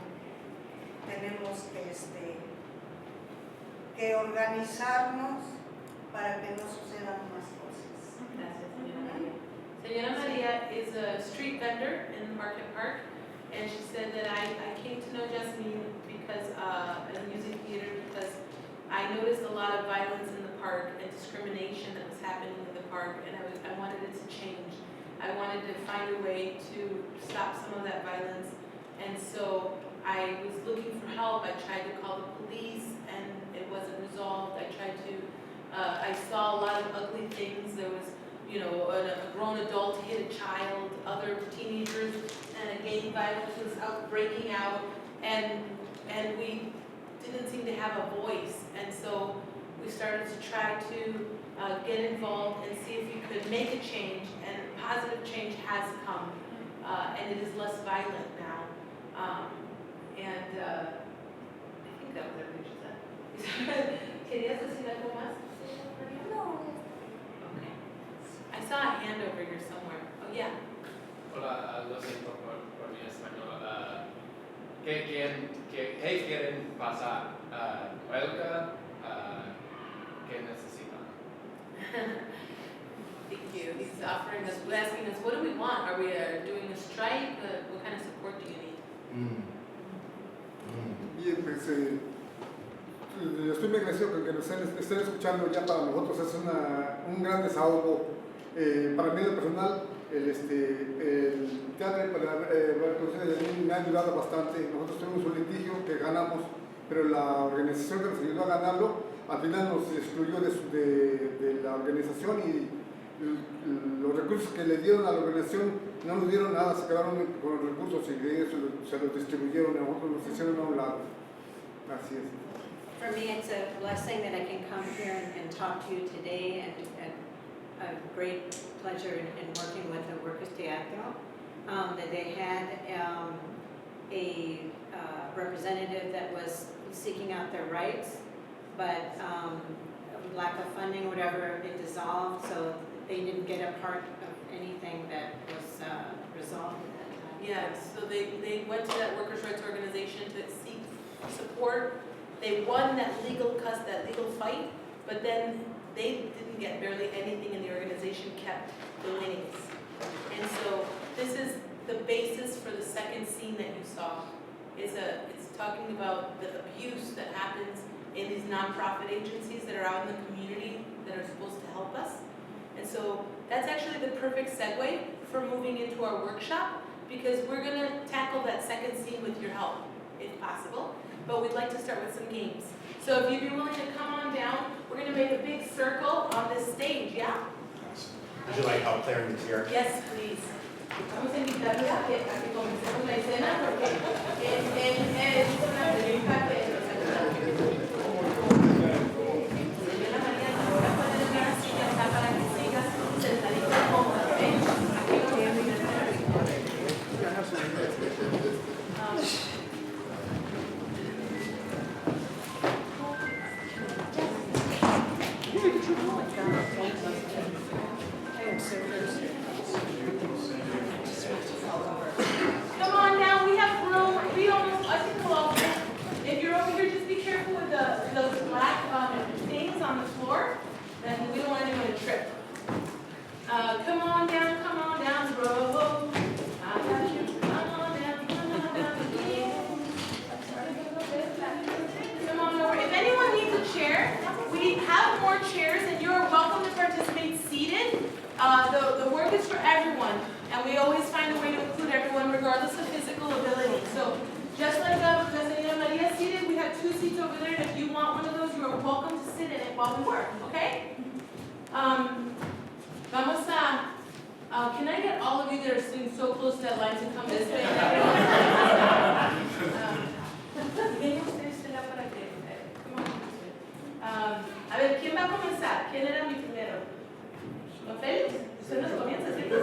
tenemos que organizarnos para que no sucedan más cosas. Gracias, señora María. Señora María is a street vendor in Market Park, and she said that I came to know Jasmine because I'm using theater because I noticed a lot of violence in the park and discrimination that was happening in the park, and I wanted it to change. I wanted to find a way to stop some of that violence, and so I was looking for help. I tried to call the police, and it wasn't resolved. I saw a lot of ugly things. There was, a grown adult hit a child, other teenagers, and gang violence was breaking out, and we didn't seem to have a voice, and so we started to try to get involved and see if we could make a change, and positive change has come, and it is less violent now. I think that was everything she said. ¿Querías decir algo más? No. Okay. I saw a hand over here somewhere. Oh, yeah. Hola, lo siento por mi español. ¿Qué quieren pasar? ¿Huelga? ¿Qué necesitan? Thank you. He's asking us, what do we want? Are we doing a strike? What kind of support do you need? Bien, pues estoy muy agradecido que nos estén escuchando. Ya para nosotros es un gran desahogo. Para mí, en lo personal, el teatro para la me ha ayudado bastante. Nosotros tuvimos un litigio que ganamos, pero la organización que nos ayudó a ganarlo al final nos excluyó de la organización, y los recursos que le dieron a la organización no nos dieron nada, se quedaron con los recursos y de ellos se los distribuyeron, a nosotros nos hicieron a un lado. Así es. For me, it's a blessing that I can come here and talk to you today, and a great pleasure in working with the WorkersTEATRO. That they had a representative that was seeking out their rights, but lack of funding, whatever, it dissolved, so they didn't get a part of anything that was resolved at that time. Yeah, so they went to that workers' rights organization to seek support. They won that legal fight, but then they didn't get barely anything, and the organization kept the winnings. And so this is the basis for the second scene that you saw. It's talking about the abuse that happens in these nonprofit agencies that are out in the community that are supposed to help us. And so that's actually the perfect segue for moving into our workshop, because we're going to tackle that second scene with your help, if possible. but we'd like to start with some games. So if you'd be willing to come on down, we're going to make a big circle on this stage, yeah? Would you like help clearing the chair? Yes, please. Vamos a invitarlos a que comencemos la escena porque es una pregunta que nos ayuda. Señora María, ahora pueden entrar así ya está para que sigas sentadita cómoda, ¿ok? Aquí lo voy a mirar. Come on down, we have room. We almost, I think we'll all fit. If you're over here, just be careful with those black things on the floor. Then we don't want anyone to trip. Come on down, bro. I got you. Come on down again. Come on over. If anyone needs a chair, we have more chairs, and you're welcome to participate seated. The work is for everyone, and we always find a way to include everyone regardless of physical ability. So just like Señora Maria seated, we have 2 seats over there, and if you want one of those, you are welcome to sit in it while we work, okay? Vamos a, can I get all of you that are sitting so close to that line to come this way? A ver, ¿quién va a comenzar? ¿Quién era mi primero? ¿Don Félix? ¿Usted nos comienza, cierto?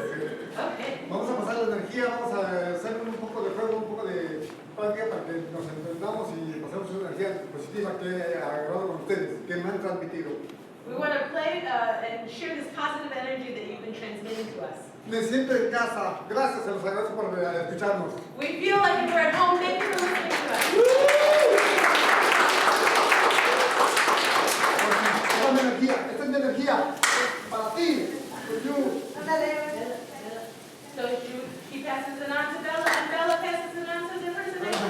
Ok. Vamos a pasar la energía, vamos a hacer un poco de juego, un poco de práctica para que nos entendamos y pasemos una energía positiva que he agarrado con ustedes, que me han transmitido. We want to play and share this positive energy that you've been transmitting to us. Me siento en casa. Gracias, se los agradezco por escucharnos. We feel like we're at home. Thank you for listening to us. Esta es mi energía para ti. For you. So he passes it on to Bella, and Bella passes it on to the person next.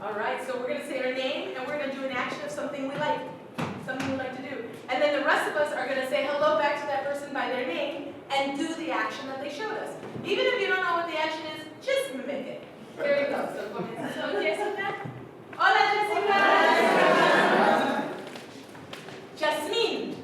All right, so we're going to say our name, and we're going to do an action of something we like to do. And then the rest of us are going to say hello back to that person by their name and do the action that they showed us. Even if you don't know what the action is, just mimic it. There you go. So Jessica. Hola, Jessica. Jasmine.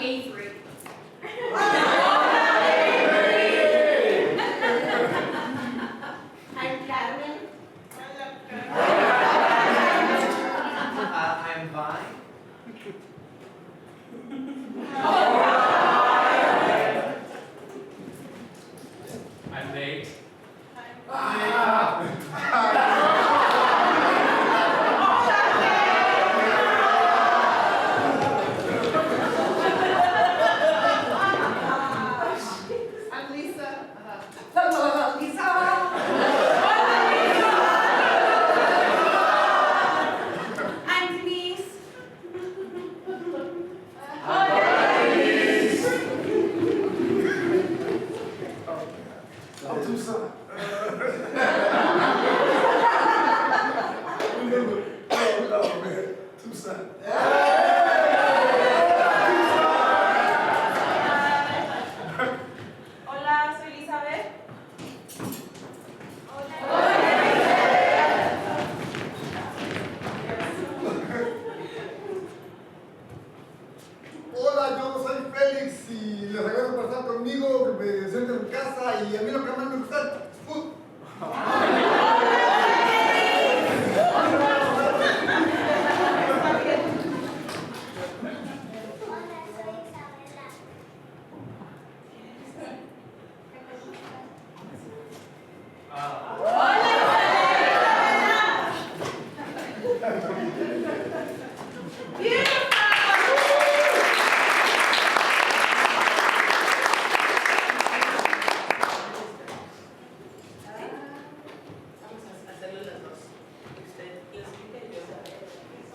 Avery. I'm Carmen. I'm Vine. I'm Nate. I'm Lisa. I'm Denise. Oh, Tucson. Oh, man. Tucson. Hola, soy Elizabeth. Hola, yo soy Félix y les agradezco por estar conmigo, que me sienten en casa y a mí lo que más me gusta es food.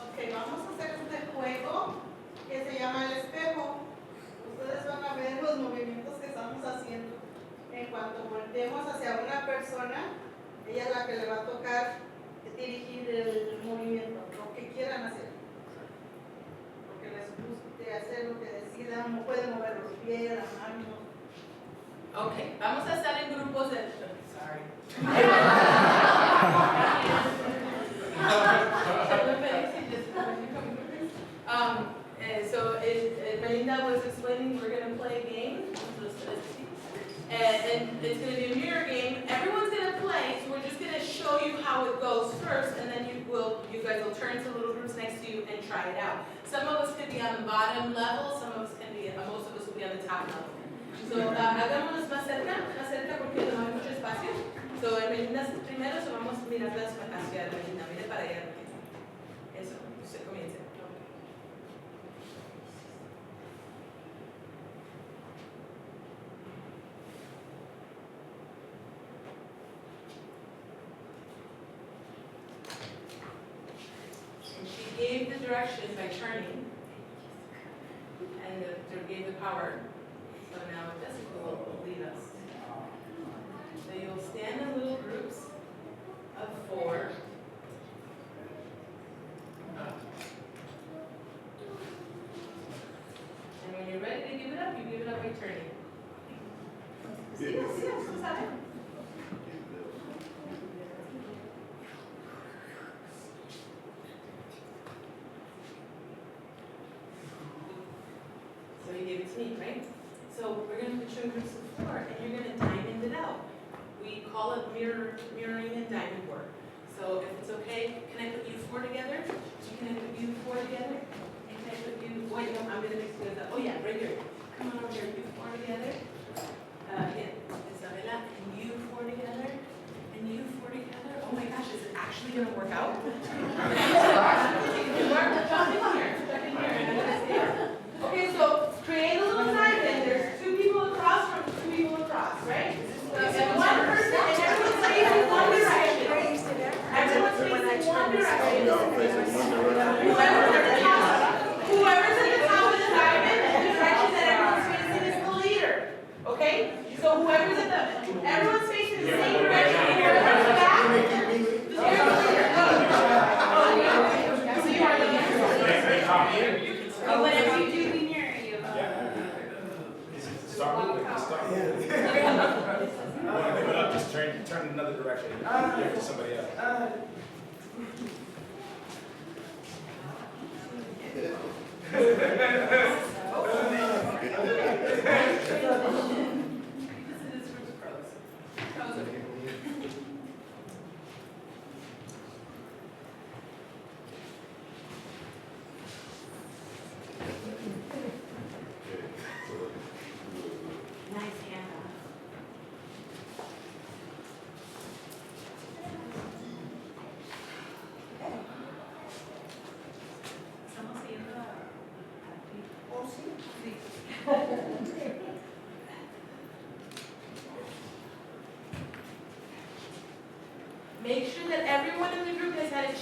Ok, vamos a hacer este juego que se llama el espejo. Ustedes van a ver los movimientos que estamos haciendo. En cuanto volteemos hacia una persona, ella es la que le va a tocar dirigir el movimiento, lo que quieran hacer. Lo que les guste hacer, lo que decidan, pueden mover los pies, las manos. Ok, vamos a estar en grupos de... Sorry. So Melinda was explaining we're going to play a game. And it's going to be a mirror game. Everyone's going to play, so we're just going to show you how it goes first, and then you guys will turn to little groups next to you and try it out. Some of us could be on the bottom level, some of us can be, most of us will be on the top level. So hagámonos más cerca porque no hay mucho espacio. So Melinda primero, so vamos a mirarlas hacia Melinda, mire para allá. Eso, usted comience. And she gave the direction by turning, and gave the power. So now Jessica will lead us. So you'll stand in little groups of 4. And when you're ready to give it up, you give it up by turning. Sí, tú sabes. So you gave it to me, right? So we're going to put you in groups of 4, and you're going to diamond it out. We call it mirroring and diamond work. So if it's okay, can I put you 4 together? Can I put you 4 together? And can I put you, wait, no, I'm going to mix you guys up. Oh yeah, right here. Come on over here, you 4 together. Yeah, Isabella, and you 4 together. And you 4 together. Oh my gosh, is it actually going to work out? Jump in here. Okay, so create a little diamond. There's 2 people across from 2 people across, right? And one person, and everyone's facing one direction. Everyone's facing one direction. Whoever's at the top of the diamond, the direction that everyone's facing is the leader. Okay? So whoever's at the, everyone's facing the same direction. Whoever's back, you're the leader. So you are the leader. And whenever you do, we mirror you. Start moving. Start moving. You want to give it up? Just turn another direction. Give it to somebody else.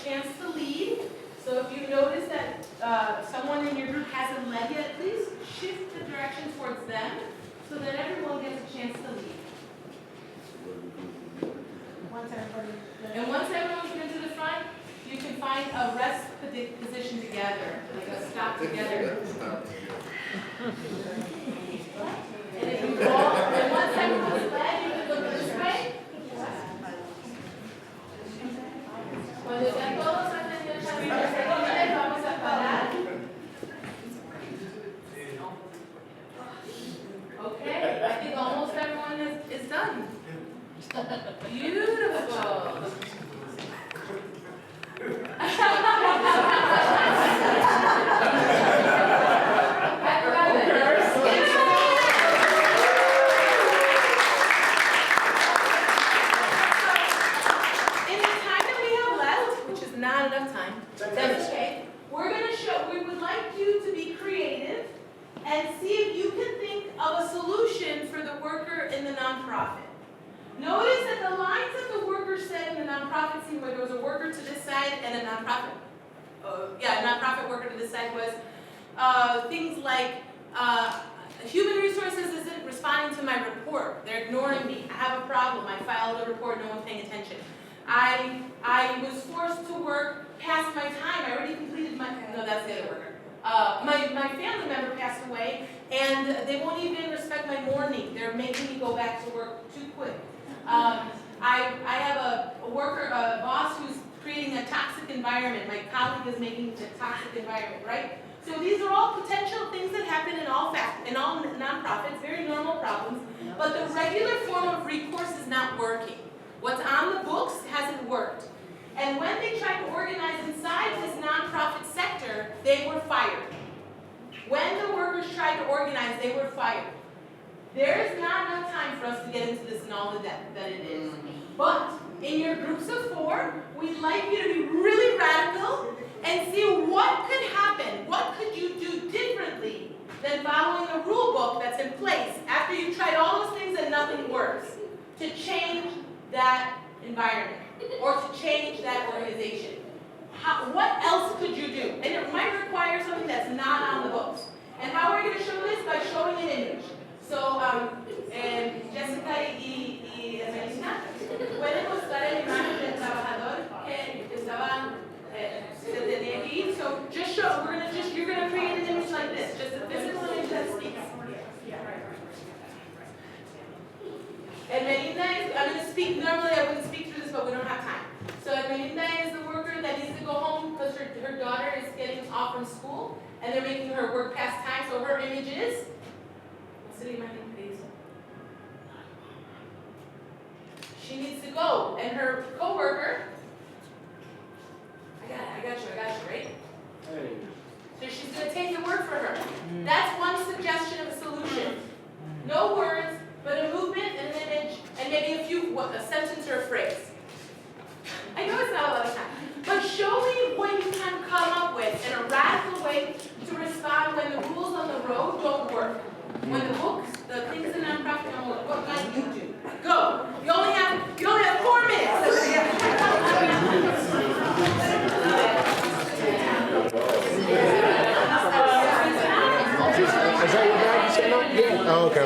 chance to lead. So if you notice that someone in your group hasn't led yet, please shift the direction towards them so that everyone gets a chance to lead. And once everyone's been to the front, you can find a rest position together, like a stop together. And if you all, and once everyone's led, you can look this way. Cuando ya todos han tenido chance de seguir, vamos a parar. Okay, I think almost everyone is done. Beautiful. Not enough time. That's okay. We're going to show, we would like you to be creative and see if you can think of a solution for the worker in the nonprofit. Notice that the lines that the worker said in the nonprofit scene where there was a worker to this side and a nonprofit, nonprofit worker to this side was things like human resources isn't responding to my report. They're ignoring me. I have a problem. I filed a report, no one's paying attention. I was forced to work past my time. I already completed my, no, that's the other worker. My family member passed away, and they won't even respect my mourning. They're making me go back to work too quick. I have a worker, a boss who's creating a toxic environment. My colleague is making a toxic environment, right? So these are all potential things that happen in all nonprofits, very normal problems, but the regular form of recourse is not working. What's on the books hasn't worked. And when they tried to organize inside this nonprofit sector, they were fired. When the workers tried to organize, they were fired. There is not enough time for us to get into this and all the depth that it is. But in your groups of 4, we'd like you to be really radical and see what could happen. What could you do differently than following a rule book that's in place after you've tried all those things and nothing works to change that environment or to change that organization? What else could you do? And it might require something that's not on the books. And how are we going to show this? By showing an image. So, Jessica y Melissa, pueden mostrar el imagen del trabajador que estaba, se tenía que ir. So, just show, you're going to create an image like this, just a physical image that speaks. And Melinda is, I'm going to speak, normally I wouldn't speak through this, but we don't have time. So Melinda is the worker that needs to go home because her daughter is getting off from school, and they're making her work past time, so her image is, she needs to go, and her co-worker, I got you, right? Hey. So she's going to take the work for her. That's one suggestion of a solution. No words, but a movement and an image, and maybe a sentence or a phrase. I know it's not a lot of time, but show me what you can come up with in a radical way to respond when the rules on the road don't work. When the books, the things in nonprofit don't work, what might you do? Go. You only have 4 minutes. Is that your bag you sitting on? Yeah. Oh, okay.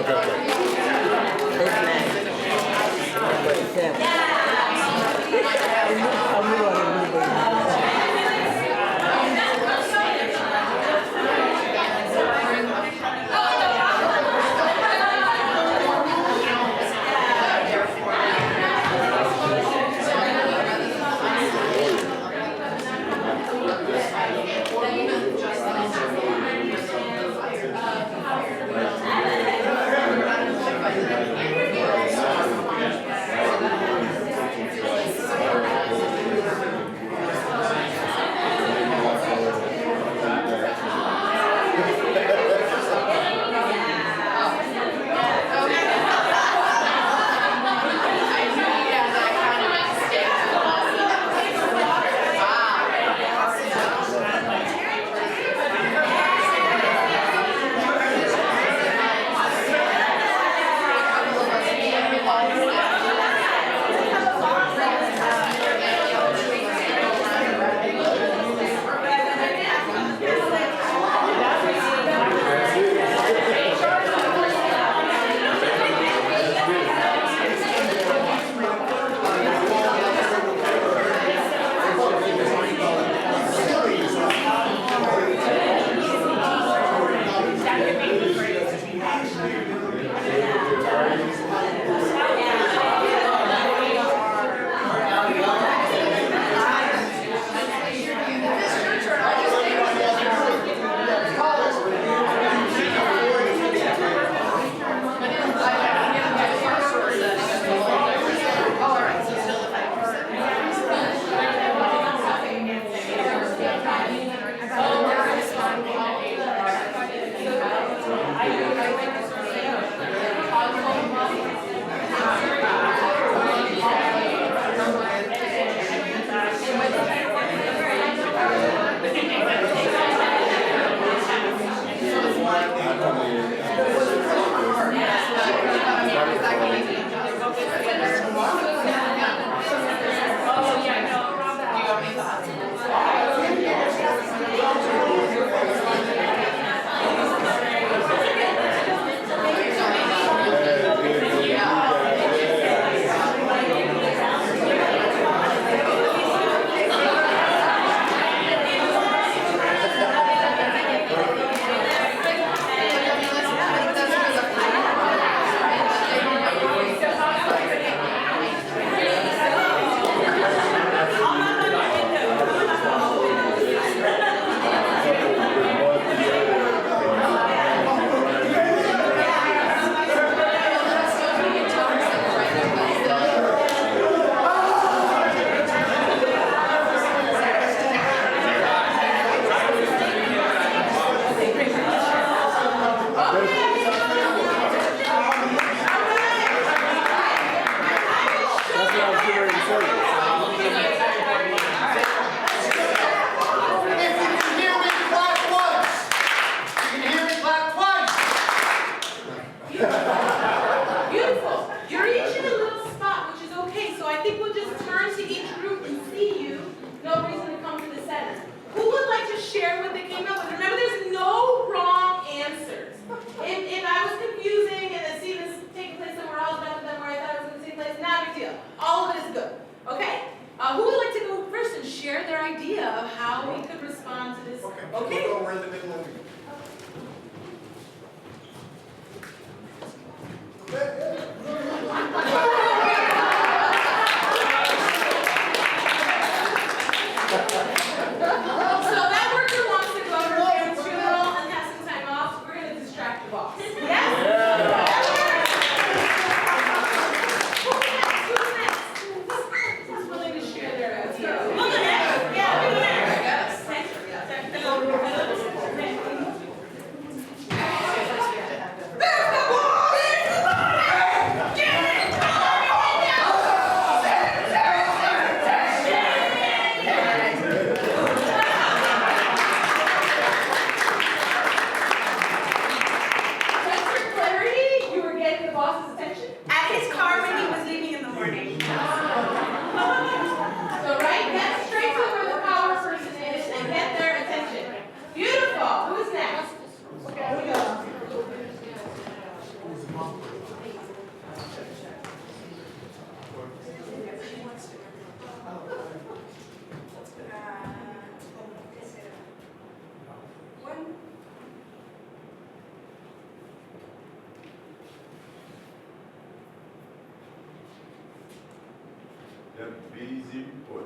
Busy boy.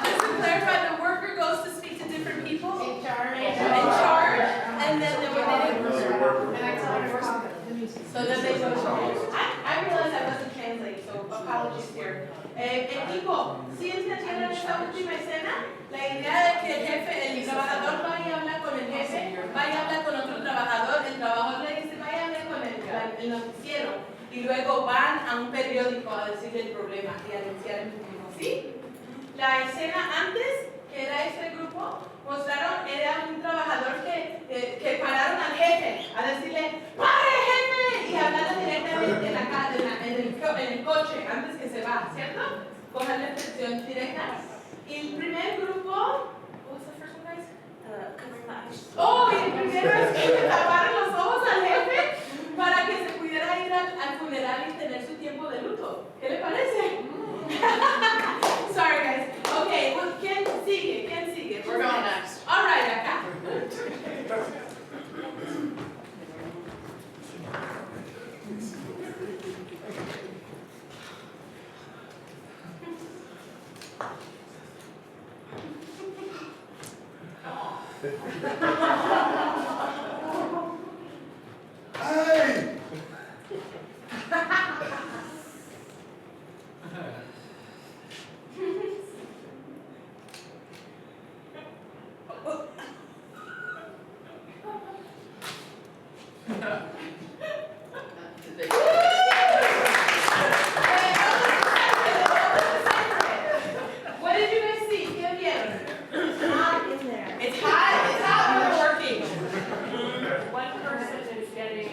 Just to clarify, the worker goes to speak to different people in charge, and then they so then they go. I realize I wasn't translating, so apologies here. Equipo, ¿sí entendieron esta última escena? La idea de que el jefe, el trabajador vaya y habla con el jefe, vaya y habla con otro trabajador, el trabajador le dice vaya y habla con el noticiero, y luego van a un periódico a decirle el problema y a anunciar el problema. ¿Sí? La escena antes, que era este grupo, mostraron, era un trabajador que pararon al jefe a decirle ¡pare, jefe! Y hablarle directamente en la calle, en el coche, antes que se va, ¿cierto? Coger la expresión directa. Y el primer grupo, what was the first one, guys? Oh, y el primero es que le taparon los ojos al jefe para que se pudiera ir al funeral y tener su tiempo de luto. ¿Qué le parece? Sorry, guys. Okay, well, ¿quién sigue? We're going next. All right, acá. Hey! What did you guys see? ¿Qué vieron? It's hot in there. It's hot. We're working. One person is getting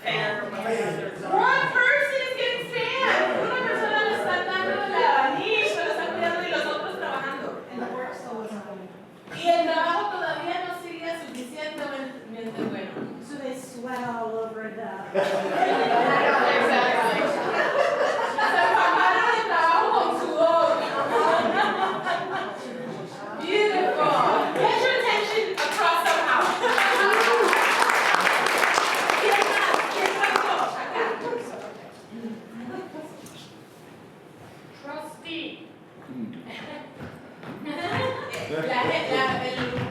Fair. and the other is One person is getting fanned. Una persona le está dando el abanico, lo está cuidando y los otros trabajando. And the work still wasn't done. Y el trabajo todavía no sigue suficientemente bueno. So they sweat all over the. Exactly. Se empaparon el trabajo con sudor. Beautiful. Get your attention across somehow. ¿Quién más? ¿Quién faltó? Acá. trustee.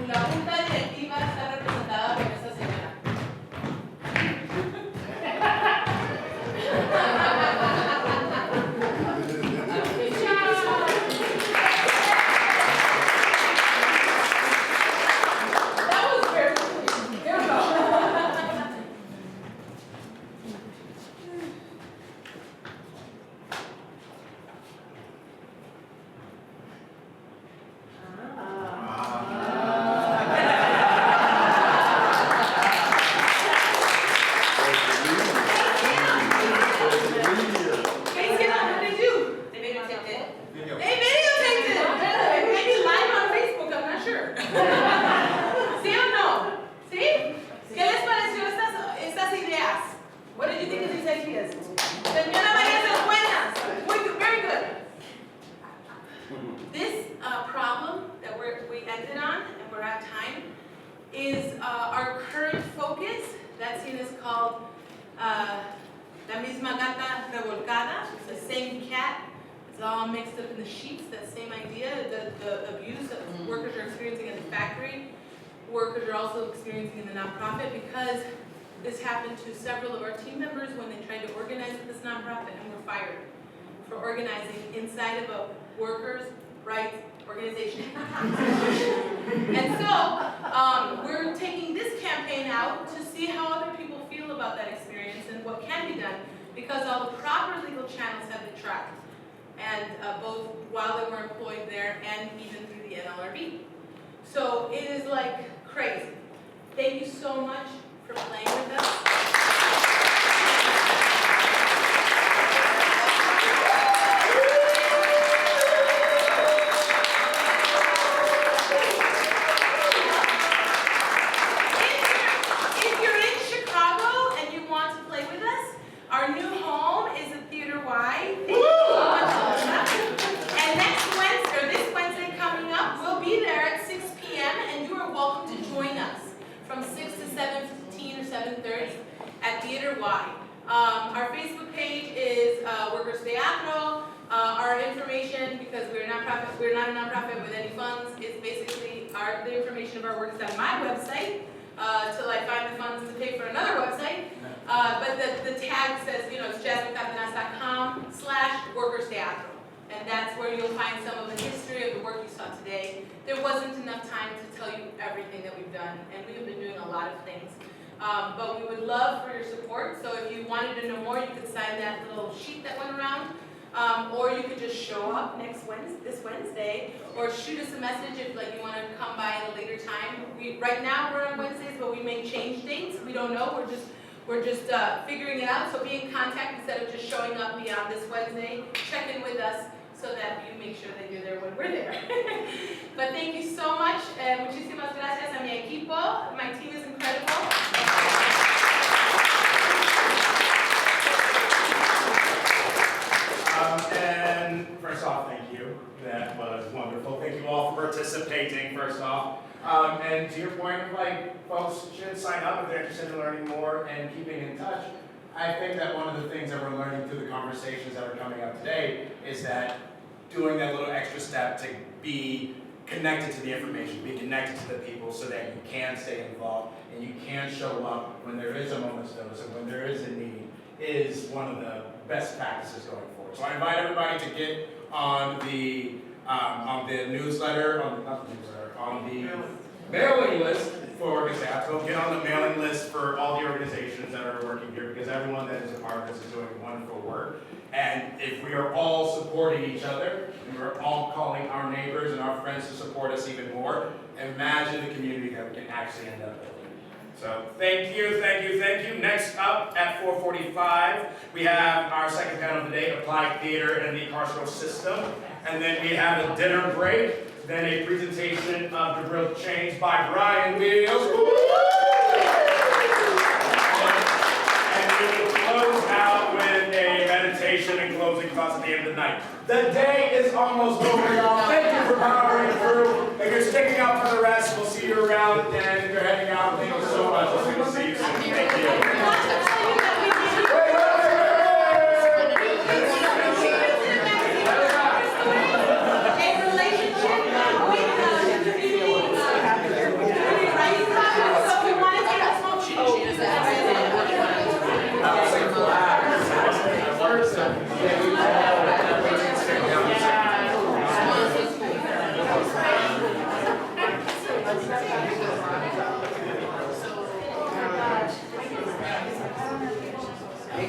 La junta directiva está representada por esta señora. That was very cool. Here we go. Guys, get on, what did they do? They videotaped it. They videotaped it! Maybe live on Facebook, I'm not sure. ¿Sí o no? ¿Sí? ¿Qué les pareció estas ideas? What did you think of these ideas? Señora María de las Buenas. Muy good, very good. This problem that we ended on, and we're at time, is our current focus. That scene is called La misma gata revolcada. It's the same cat. It's all mixed up in the sheets. That same idea. The abuse that workers are experiencing in the factory, workers are also experiencing in the nonprofit, because this happened to several of our team members when they tried to organize this nonprofit and were fired for organizing inside of a workers' rights organization. And so we're taking this campaign out to see how other people feel about that experience and what can be done, because all the proper legal channels have been tracked, and both while they were employed there and even through the NLRB. So it is like crazy. Thank you so much for playing with us. 7:30 at Theater Y. Our Facebook page is WorkersTEATRO. Our information, because we're not a nonprofit with any funds, is basically the information of our work is on my website till I find the funds to pay for another website. But the tag says, it's jasmine.com/WorkersTEATRO. And that's where you'll find some of the history of the work you saw today. There wasn't enough time to tell you everything that we've done, and we've been doing a lot of things. But we would love for your support, so if you wanted to know more, you could sign that little sheet that went around, or you could just show up this Wednesday, or shoot us a message if you want to come by at a later time. Right now we're on Wednesdays, but we may change dates. We don't know. We're just figuring it out. So be in contact instead of just showing up beyond this Wednesday. Check in with us so that you make sure that you're there when we're there. But thank you so much. Muchísimas gracias a mi equipo. My team is incredible. And first off, thank you. That was wonderful. Thank you all for participating, first off. And to your point, folks should sign up if they're interested in learning more and keeping in touch. I think that one of the things that we're learning through the conversations that are coming up today is that doing that little extra step to be connected to the information, be connected to the people so that you can stay involved and you can show up when there is a moment's notice and when there is a need is one of the best practices going forward. So I invite everybody to get on the newsletter, on the mailing list for WorkersTEATRO. Get on the mailing list for all the organizations that are working here, because everyone that is a part of this is doing wonderful work. And if we are all supporting each other, and we're all calling our neighbors and our friends to support us even more, imagine the community that we can actually end up building. So thank you, thank you, thank you. Next up at 4:45, we have our second panel of the day, Applied Theater and the Carceral System. And then we have a dinner break, then a presentation of The Real Change by Brian Williams. And we will close out with a meditation and closing thoughts at the end of the night. The day is almost over, y'all. Thank you for powering through. If you're sticking out for the rest, we'll see you around. And if you're heading out, thank you so much. We'll see you soon. Thank you. Hey,